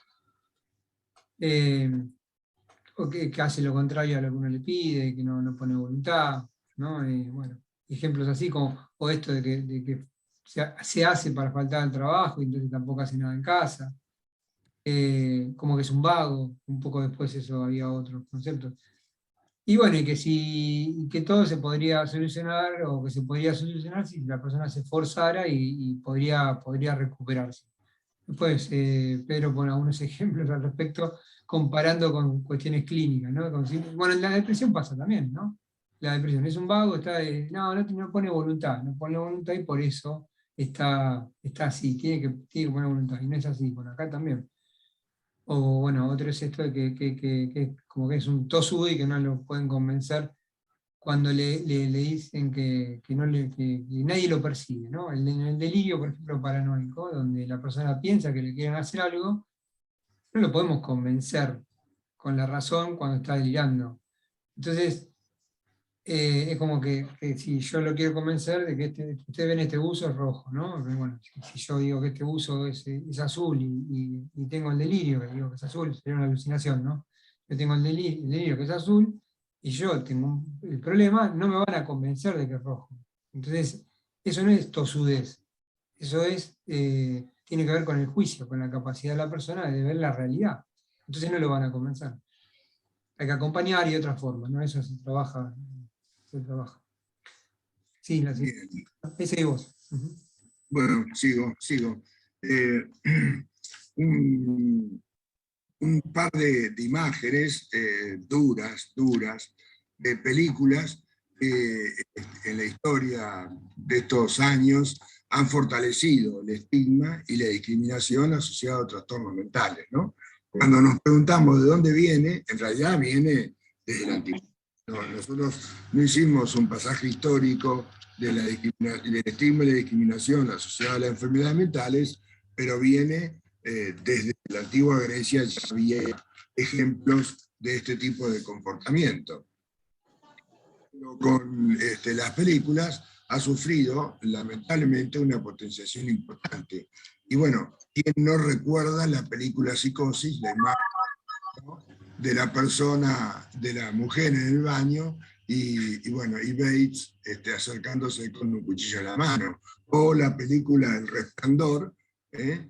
O que hace lo contrario a lo que uno le pide, que no pone voluntad, ¿no? Bueno, ejemplos así como, o esto de que se hace para faltar al trabajo y entonces tampoco hace nada en casa, como que es un vago, un poco después eso había otros conceptos. Y bueno, y que todo se podría solucionar, o que se podría solucionar si la persona se esforzara y podría recuperarse. Después, Pedro pone algunos ejemplos al respecto, comparando con cuestiones clínicas, ¿no? Bueno, en la depresión pasa también, ¿no? La depresión es un vago, no pone voluntad, no pone voluntad y por eso está así, tiene que poner voluntad, y no es así, bueno, acá también. O bueno, otro es esto de que como que es un tosudo y que no lo pueden convencer cuando le dicen que nadie lo percibe, ¿no? En el delirio, por ejemplo, paranoico, donde la persona piensa que le quieren hacer algo, no lo podemos convencer con la razón cuando está delirando. Entonces, es como que si yo lo quiero convencer de que ustedes ven este buzo es rojo, ¿no? Bueno, si yo digo que este buzo es azul y tengo el delirio, que digo que es azul, sería una alucinación, ¿no? Yo tengo el delirio que es azul, y yo tengo el problema, no me van a convencer de que es rojo. Entonces, eso no es tosudez, eso es, tiene que ver con el juicio, con la capacidad de la persona de ver la realidad. Entonces no lo van a convencer. Hay que acompañar y de otra forma, ¿no? Eso se trabaja. Se trabaja. Sí, la Bien. ese y vos. Uh-huh. Bueno, sigo. Un, un par de imágenes duras, de películas en la historia de estos años han fortalecido el estigma y la discriminación asociada a trastornos mentales, ¿no? Cuando nos preguntamos de dónde viene, en realidad viene desde la antigüedad. No, nosotros no hicimos un pasaje histórico del estigma y la discriminación asociada a las enfermedades mentales, pero viene desde la antigua Grecia ya había ejemplos de este tipo de comportamiento. Con las películas ha sufrido lamentablemente una potenciación importante. Y bueno, ¿quién no recuerda la película Psicosis, la imagen, ¿no?, de la persona, de la mujer en el baño y Bates acercándose con un cuchillo en la mano? O la película El Resplandor,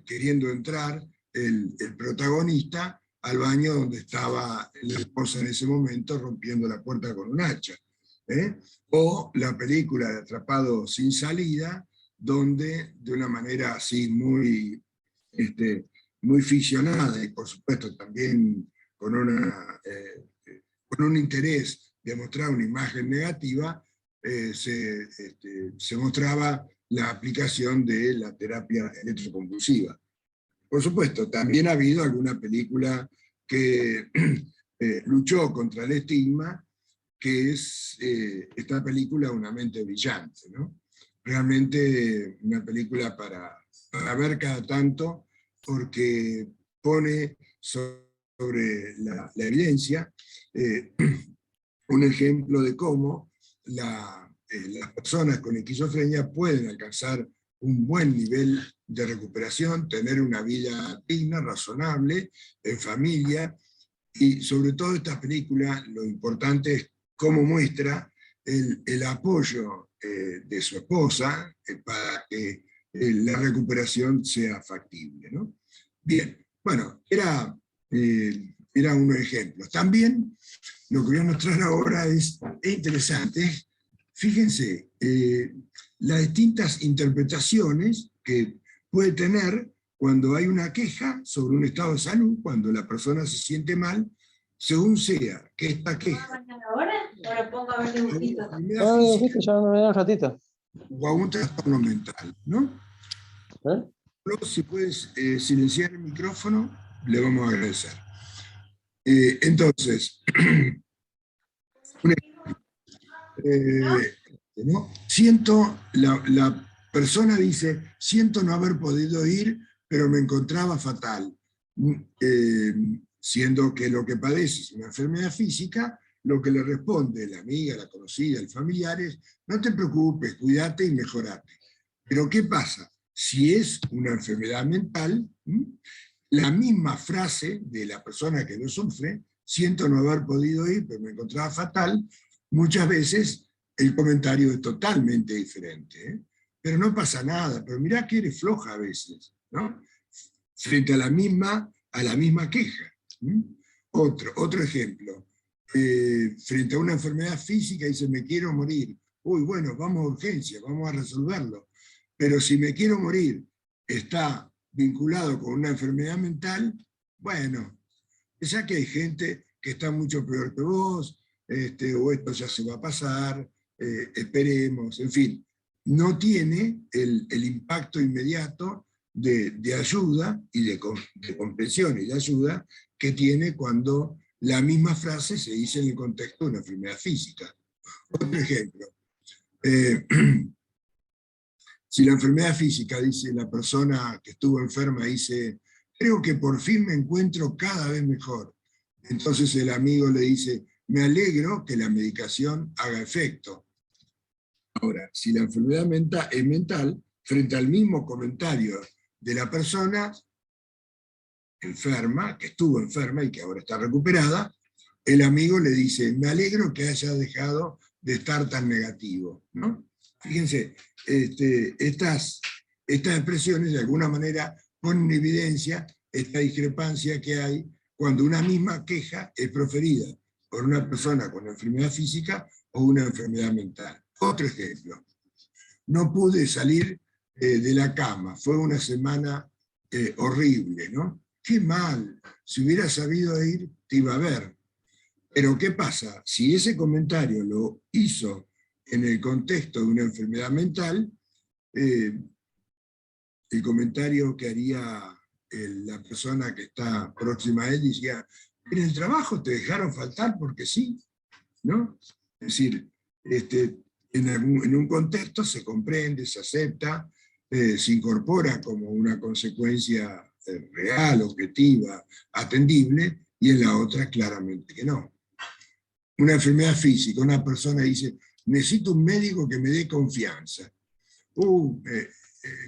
queriendo entrar el protagonista al baño donde estaba la esposa en ese momento rompiendo la puerta con un hacha. O la película de Atrapado sin salida, donde de una manera así muy, muy ficcionada y por supuesto también con, con un interés de mostrar una imagen negativa, se mostraba la aplicación de la terapia electroconvulsiva. Por supuesto, también ha habido alguna película que luchó contra el estigma, que es esta película Una mente brillante, ¿no? Realmente una película para ver cada tanto, porque pone sobre la evidencia un ejemplo de cómo las personas con esquizofrenia pueden alcanzar un buen nivel de recuperación, tener una vida digna, razonable, en familia, y sobre todo esta película, lo importante es cómo muestra el apoyo de su esposa para que la recuperación sea factible, ¿no? Bien, bueno, era unos ejemplos. También lo que voy a mostrar ahora es interesante. Fíjense, las distintas interpretaciones que puede tener cuando hay una queja sobre un estado de salud, cuando la persona se siente mal, según sea que esta queja ahora pongo a ver dibujitos. Ya no me da un ratito. o a un trastorno mental, ¿no? Pero si puedes silenciar el micrófono, le vamos a agradecer. Entonces, ¿no? La persona dice, siento no haber podido ir, pero me encontraba fatal. Siendo que lo que padece es una enfermedad física, lo que le responde la amiga, la conocida, el familiar es, no te preocupes, cuídate y mejorate. Pero ¿qué pasa? Si es una enfermedad mental, la misma frase de la persona que lo sufre, siento no haber podido ir, pero me encontraba fatal, muchas veces el comentario es totalmente diferente, ¿eh? Pero no pasa nada, pero mirá que eres floja a veces, ¿no? Frente a la misma queja. Otro ejemplo, frente a una enfermedad física dice, me quiero morir. Uy, bueno, vamos a urgencia, vamos a resolverlo. Pero si me quiero morir está vinculado con una enfermedad mental, bueno, ya que hay gente que está mucho peor que vos, o esto ya se va a pasar, esperemos, en fin, no tiene el impacto inmediato de ayuda y de comprensión y de ayuda que tiene cuando la misma frase se dice en el contexto de una enfermedad física. Otro ejemplo, si la enfermedad física, dice la persona que estuvo enferma, dice, creo que por fin me encuentro cada vez mejor. Entonces el amigo le dice, me alegro que la medicación haga efecto. Ahora, si la enfermedad es mental, frente al mismo comentario de la persona enferma, que estuvo enferma y que ahora está recuperada, el amigo le dice, me alegro que haya dejado de estar tan negativo, ¿no? Fíjense, estas expresiones de alguna manera ponen en evidencia esta discrepancia que hay cuando una misma queja es proferida por una persona con enfermedad física o una enfermedad mental. Otro ejemplo, no pude salir de la cama, fue una semana horrible, ¿no? Qué mal, si hubiera sabido ir, te iba a ver. Pero ¿qué pasa? Si ese comentario lo hizo en el contexto de una enfermedad mental, el comentario que haría la persona que está próxima a él decía, en el trabajo te dejaron faltar porque sí, ¿no? Es decir, en un contexto se comprende, se acepta, se incorpora como una consecuencia real, objetiva, atendible, y en la otra claramente que no. Una enfermedad física, una persona dice, necesito un médico que me dé confianza.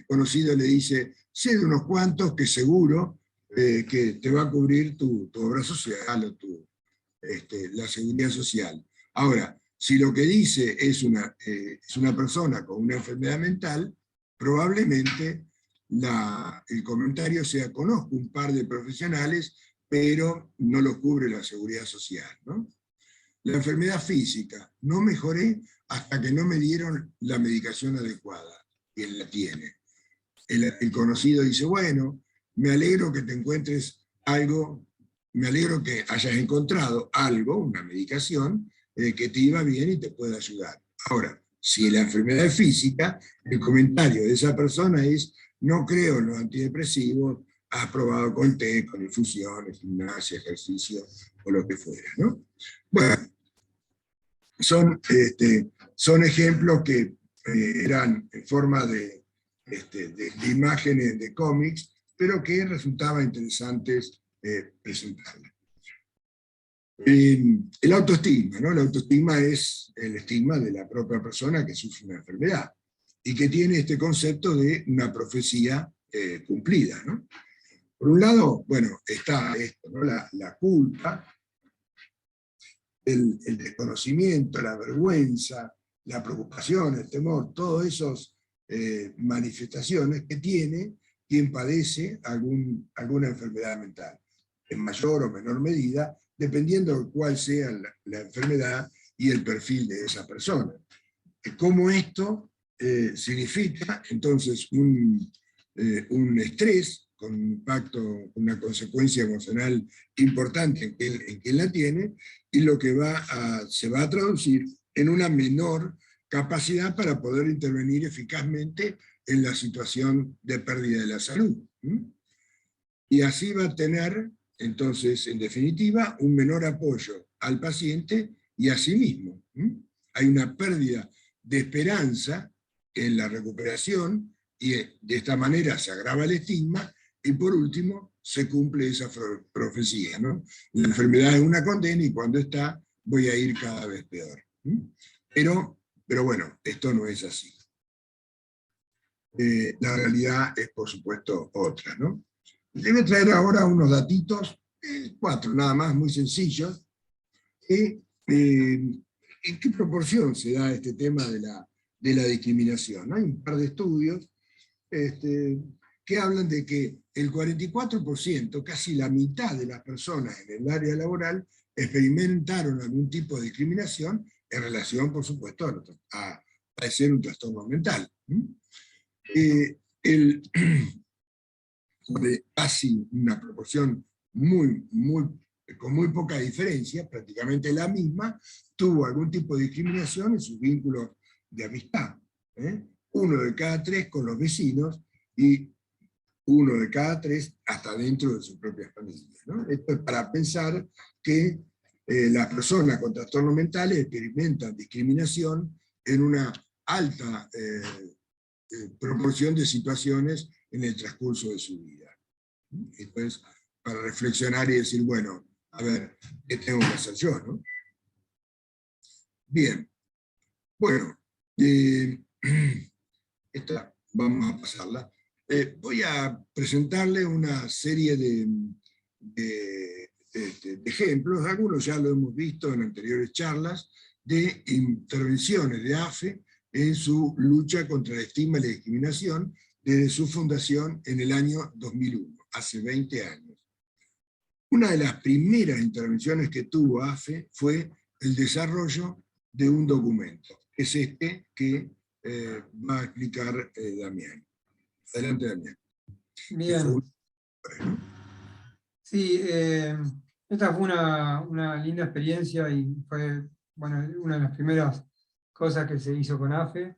Conocido le dice, sé de unos cuantos que seguro que te va a cubrir tu obra social o la seguridad social. Ahora, si lo que dice es una persona con una enfermedad mental, probablemente el comentario sea, conozco un par de profesionales, pero no lo cubre la seguridad social, ¿no? La enfermedad física, no mejoré hasta que no me dieron la medicación adecuada. Y él la tiene. El conocido dice, bueno, me alegro que te encuentres algo, me alegro que hayas encontrado algo, una medicación, que te iba bien y te puede ayudar. Ahora, si la enfermedad es física, el comentario de esa persona es, no creo en los antidepresivos, has probado con té, con infusiones, gimnasia, ejercicio, o lo que fuera, ¿no? Bueno, son ejemplos que eran en forma de imágenes de cómics, pero que resultaban interesantes presentarlas. El autoestigma, ¿no? El autoestigma es el estigma de la propia persona que sufre una enfermedad y que tiene este concepto de una profecía cumplida, ¿no? Por un lado, bueno, está esto, ¿no? La culpa, el desconocimiento, la vergüenza, la preocupación, el temor, todas esas manifestaciones que tiene quien padece alguna enfermedad mental, en mayor o menor medida, dependiendo de cuál sea la enfermedad y el perfil de esa persona. Cómo esto significa entonces un estrés con un impacto, una consecuencia emocional importante en quien la tiene, y lo que se va a traducir en una menor capacidad para poder intervenir eficazmente en la situación de pérdida de la salud. Y así va a tener, entonces, en definitiva, un menor apoyo al paciente y a sí mismo. Hay una pérdida de esperanza en la recuperación, y de esta manera se agrava el estigma, y por último se cumple esa profecía, ¿no? La enfermedad es una condena y cuando está voy a ir cada vez peor. Pero bueno, esto no es así. La realidad es, por supuesto, otra, ¿no? Les voy a traer ahora unos datitos, 4 nada más, muy sencillos. ¿En qué proporción se da este tema de la discriminación? Hay un par de estudios que hablan de que el 44%, casi la mitad de las personas en el área laboral, experimentaron algún tipo de discriminación en relación, por supuesto, a padecer un trastorno mental. Casi una proporción con muy poca diferencia, prácticamente la misma, tuvo algún tipo de discriminación en sus vínculos de amistad. 1 de cada 3 con los vecinos y 1 de cada 3 hasta dentro de su propia familia, ¿no? Esto es para pensar que las personas con trastornos mentales experimentan discriminación en una alta proporción de situaciones en el transcurso de su vida. Entonces, para reflexionar y decir, bueno, a ver, ¿qué tengo que hacer yo, no? Bien, bueno, esta vamos a pasarla. Voy a presentarle una serie de de ejemplos, algunos ya lo hemos visto en anteriores charlas, de intervenciones de AFE en su lucha contra el estigma y la discriminación desde su fundación en el año 2001, hace 20 años. Una de las primeras intervenciones que tuvo AFE fue el desarrollo de un documento, que es este que va a explicar Damián. Adelante, Damián. Bien. Sí, esta fue una linda experiencia y fue, bueno, una de las primeras cosas que se hizo con AFE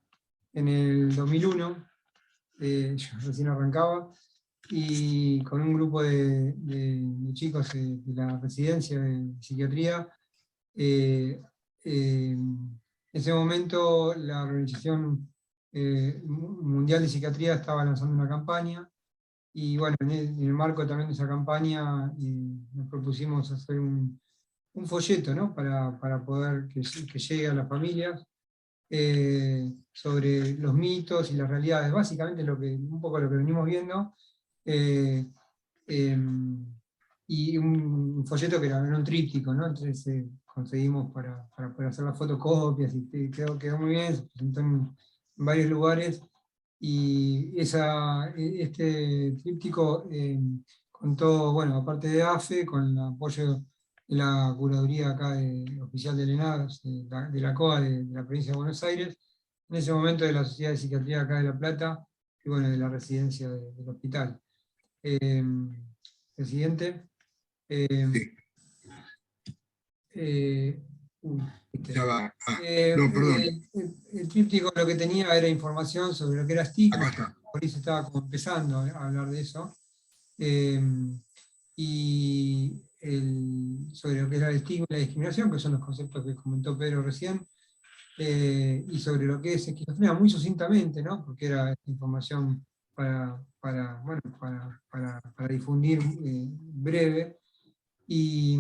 en el 2001. Yo recién arrancaba, y con un grupo de chicos de la residencia de psiquiatría. En ese momento la Organización Mundial de Psiquiatría estaba lanzando una campaña, y bueno, en el marco también de esa campaña nos propusimos hacer un folleto, ¿no? para poder que llegue a las familias, sobre los mitos y las realidades, básicamente un poco lo que venimos viendo, y un folleto que era un tríptico, ¿no? Entonces conseguimos para poder hacer las fotocopias, y quedó muy bien, se presentó en varios lugares, y este tríptico contó, bueno, aparte de AFE, con el apoyo de la curaduría acá oficial del ENADS, de la COA de la provincia de Buenos Aires, en ese momento de la Sociedad de Psiquiatría acá de La Plata, y bueno, de la residencia del hospital. El siguiente. Ya va. No, perdón. El tríptico lo que tenía era información sobre lo que era estigma, Acá está. por eso estaba como empezando a hablar de eso. Y sobre lo que era el estigma y la discriminación, que son los conceptos que comentó Pedro recién, y sobre lo que es esquizofrenia, muy sucintamente, ¿no? Porque era información para difundir, breve, y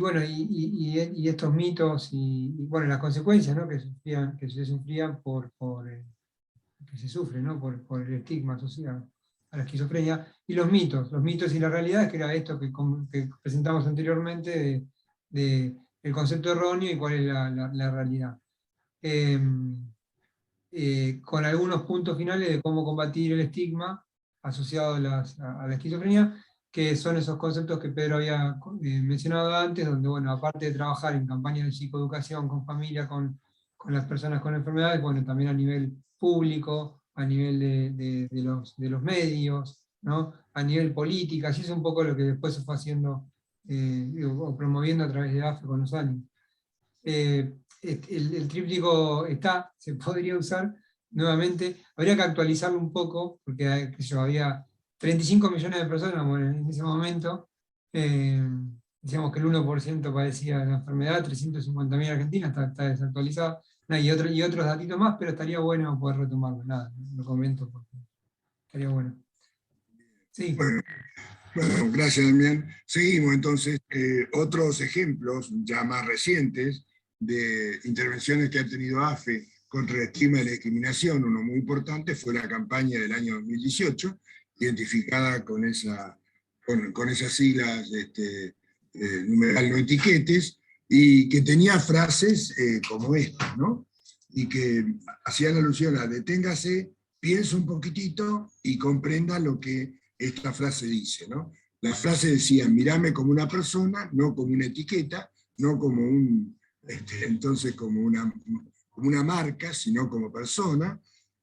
bueno, y estos mitos, y bueno, las consecuencias, ¿no? que se sufrían que se sufre, ¿no? por el estigma asociado a la esquizofrenia, y los mitos y la realidad, que era esto que presentamos anteriormente, el concepto erróneo y cuál es la realidad. Con algunos puntos finales de cómo combatir el estigma asociado a la esquizofrenia, que son esos conceptos que Pedro había mencionado antes, donde, bueno, aparte de trabajar en campañas de psicoeducación con familia, con las personas con enfermedades, bueno, también a nivel público, a nivel de los medios, ¿no? A nivel política, así es un poco lo que después se fue haciendo o promoviendo a través de AFE con los años. El tríptico se podría usar nuevamente, habría que actualizarlo un poco, porque había 35 millones de personas, bueno, en ese momento, decíamos que el 1% padecía la enfermedad, 350.000 en Argentina, está desactualizado, y otros datitos más, pero estaría bueno poder retomarlo, nada, lo comento porque estaría bueno. Sí. Bueno, gracias, Damián. Seguimos entonces. Otros ejemplos ya más recientes de intervenciones que ha tenido AFE contra el estigma y la discriminación. Uno muy importante fue la campaña del año 2018, identificada con esas siglas, numeral no etiquetes, y que tenía frases como esta, ¿no? Y que hacían alusión a deténgase, piensa un poquitito y comprenda lo que esta frase dice, ¿no? La frase decía, mirame como una persona, no como una etiqueta, no como como una marca, sino como persona.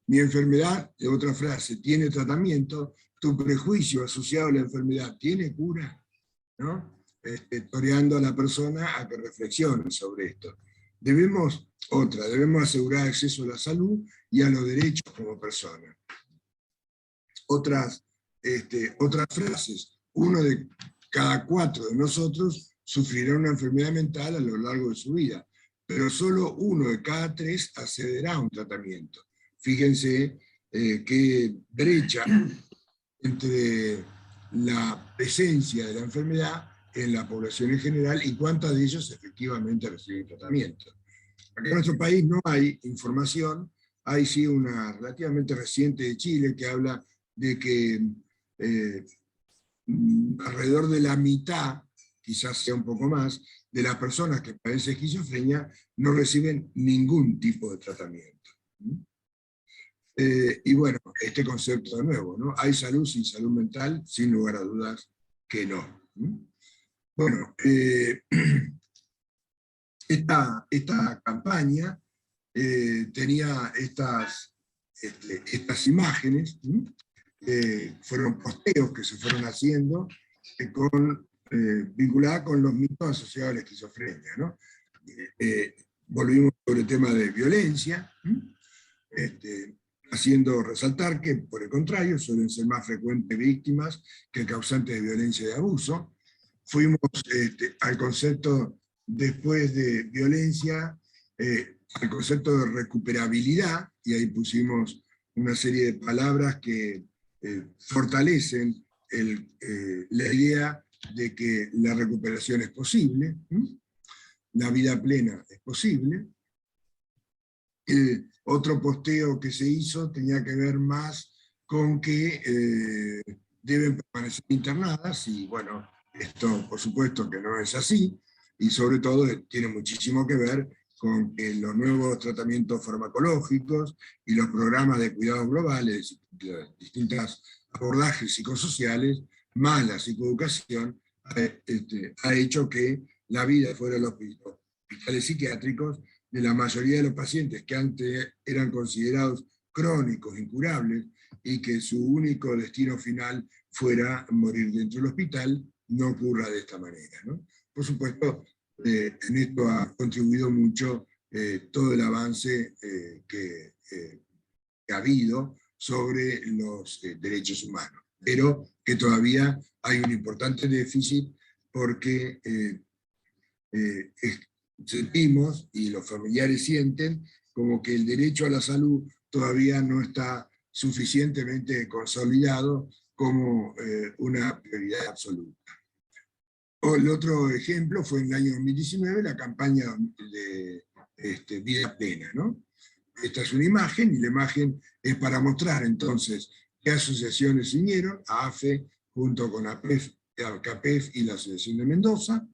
Mi enfermedad, de otra frase, tiene tratamiento, tu prejuicio asociado a la enfermedad tiene cura, ¿no? Toreando a la persona a que reflexione sobre esto. Debemos asegurar acceso a la salud y a los derechos como persona. Otras frases, uno de cada 4 de nosotros sufrirá una enfermedad mental a lo largo de su vida, pero solo 1 de cada 3 accederá a un tratamiento. Fíjense qué brecha entre la presencia de la enfermedad en la población en general y cuántas de ellos efectivamente reciben tratamiento. Acá en nuestro país no hay información, hay sí una relativamente reciente de Chile que habla de que alrededor de la mitad quizás sea un poco más, de las personas que padecen esquizofrenia no reciben ningún tipo de tratamiento. Y bueno, este concepto de nuevo, ¿no? ¿Hay salud sin salud mental? Sin lugar a dudas que no. Bueno, esta campaña tenía estas imágenes, fueron posteos que se fueron haciendo vinculadas con los mitos asociados a la esquizofrenia, ¿no? Volvimos sobre el tema de violencia, haciendo resaltar que, por el contrario, suelen ser más frecuentes víctimas que causantes de violencia y de abuso. Fuimos al concepto, después de violencia, al concepto de recuperabilidad, y ahí pusimos una serie de palabras que fortalecen la idea de que la recuperación es posible, la vida plena es posible. Otro posteo que se hizo tenía que ver más con que deben permanecer internadas, y bueno, esto por supuesto que no es así, y sobre todo tiene muchísimo que ver con que los nuevos tratamientos farmacológicos y los programas de cuidados globales, distintos abordajes psicosociales, más la psicoeducación, ha hecho que la vida fuera de los hospitales psiquiátricos de la mayoría de los pacientes que antes eran considerados crónicos, incurables, y que su único destino final fuera morir dentro del hospital, no ocurra de esta manera, ¿no? Por supuesto, en esto ha contribuido mucho todo el avance que ha habido sobre los derechos humanos, pero que todavía hay un importante déficit porque sentimos, y los familiares sienten, como que el derecho a la salud todavía no está suficientemente consolidado como una prioridad absoluta. El otro ejemplo fue en el año 2019, la campaña de Vida Plena, ¿no? Esta es una imagen, y la imagen es para mostrar entonces qué asociaciones se unieron, AFE junto con APEF, CAPEF y la Asociación de Mendoza.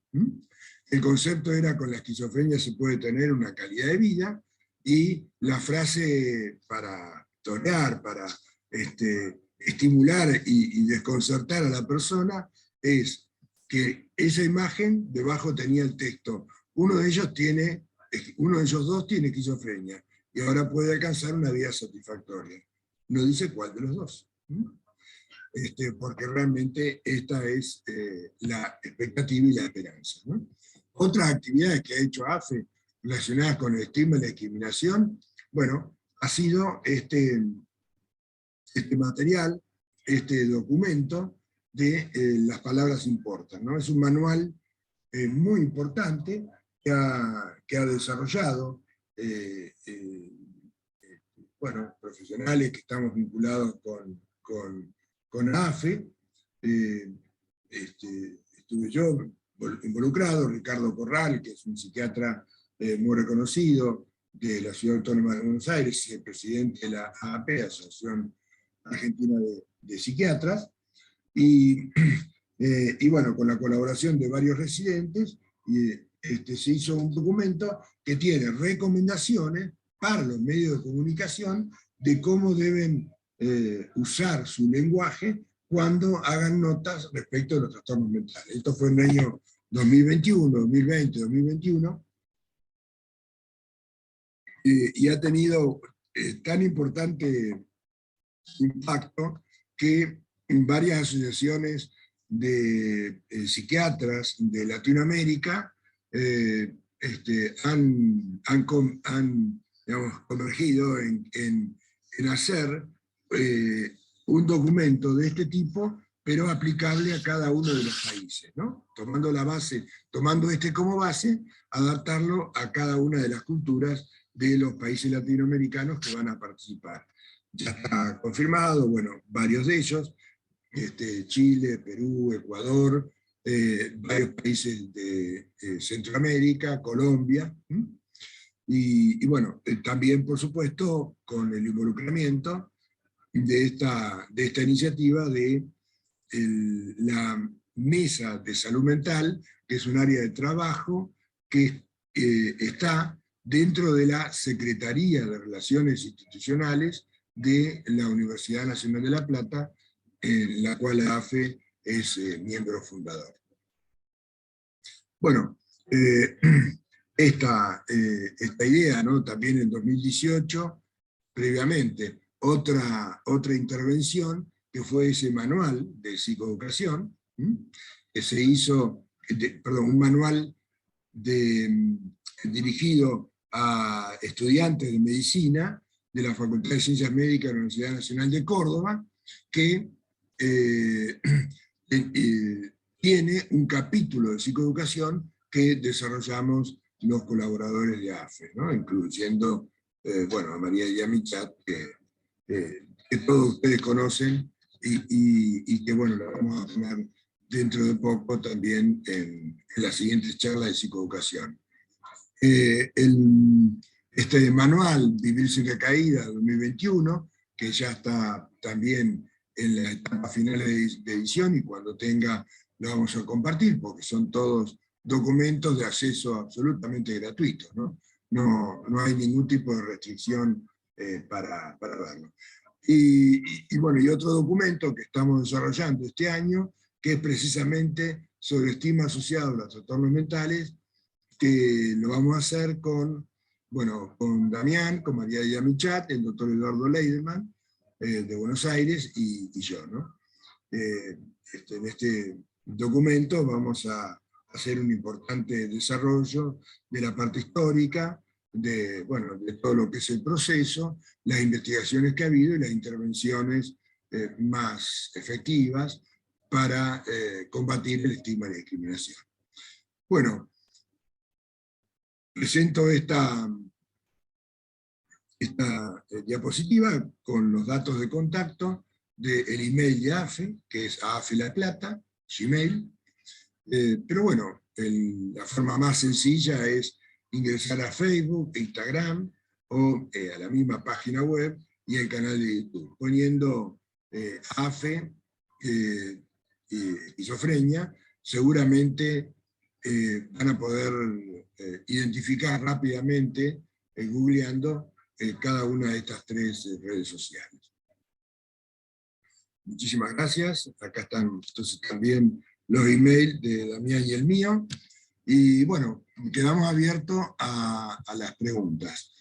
El concepto era: con la esquizofrenia se puede tener una calidad de vida, y la frase para torear, para estimular y desconcertar a la persona es que esa imagen debajo tenía el texto: uno de ellos dos tiene esquizofrenia y ahora puede alcanzar una vida satisfactoria. No dice cuál de los dos, porque realmente esta es la expectativa y la esperanza, ¿no? Otras actividades que ha hecho AFE relacionadas con el estigma y la discriminación, bueno, ha sido este material, este documento de Las palabras importan, ¿no? Es un manual muy importante que ha desarrollado profesionales que estamos vinculados con AFE. Estuve yo involucrado, Ricardo Corral, que es un psiquiatra muy reconocido de la Ciudad Autónoma de Buenos Aires, y el presidente de la AAP, Asociación Argentina de Psiquiatras, y bueno, con la colaboración de varios residentes, se hizo un documento que tiene recomendaciones para los medios de comunicación de cómo deben usar su lenguaje cuando hagan notas respecto de los trastornos mentales. Esto fue en el año 2021, 2020, 2021, y ha tenido tan importante impacto que varias asociaciones de psiquiatras de Latinoamérica han convergido en hacer un documento de este tipo, pero aplicable a cada uno de los países, ¿no? Tomando como base, adaptarlo a cada una de las culturas de los países latinoamericanos que van a participar. Ya está confirmado, bueno, varios de ellos, Chile, Perú, Ecuador, varios países de Centroamérica, Colombia, y bueno, también por supuesto con el involucramiento de esta iniciativa de mesa de salud mental, que es un área de trabajo que está dentro de la Secretaría de Relaciones Institucionales de la Universidad Nacional de La Plata, en la cual la AFE es miembro fundador. Bueno, esta idea, ¿no? También en 2018, previamente, otra intervención, que fue ese manual de psicoeducación, que se hizo, un manual dirigido a estudiantes de medicina de la Facultad de Ciencias Médicas de la Universidad Nacional de Córdoba, que tiene un capítulo de psicoeducación que desarrollamos los colaboradores de AFE, ¿no? Incluyendo a María Yamichat, que todos ustedes conocen, y que bueno, la vamos a poner dentro de poco también en la siguiente charla de psicoeducación. Este manual, Vivir sin Recaída 2021, que ya está también en la etapa final de edición, y cuando tenga lo vamos a compartir, porque son todos documentos de acceso absolutamente gratuito, ¿no? No hay ningún tipo de restricción para verlo. Y otro documento que estamos desarrollando este año, que es precisamente sobre estigma asociado a los trastornos mentales, que lo vamos a hacer con Damián, con María Yamichat, el doctor Eduardo Leiderman, de Buenos Aires, y yo, ¿no? En este documento vamos a hacer un importante desarrollo de la parte histórica, de todo lo que es el proceso, las investigaciones que ha habido y las intervenciones más efectivas para combatir el estigma y la discriminación. Bueno, presento esta diapositiva con los datos de contacto del email de AFE, que es AFE La Plata, Gmail. Pero bueno, la forma más sencilla es ingresar a Facebook, Instagram, o a la misma página web y el canal de YouTube, poniendo AFE esquizofrenia. Seguramente van a poder identificar rápidamente, googleando, cada una de estas tres redes sociales. Muchísimas gracias. Acá están entonces también los emails de Damián y el mío. Y bueno, quedamos abiertos a las preguntas.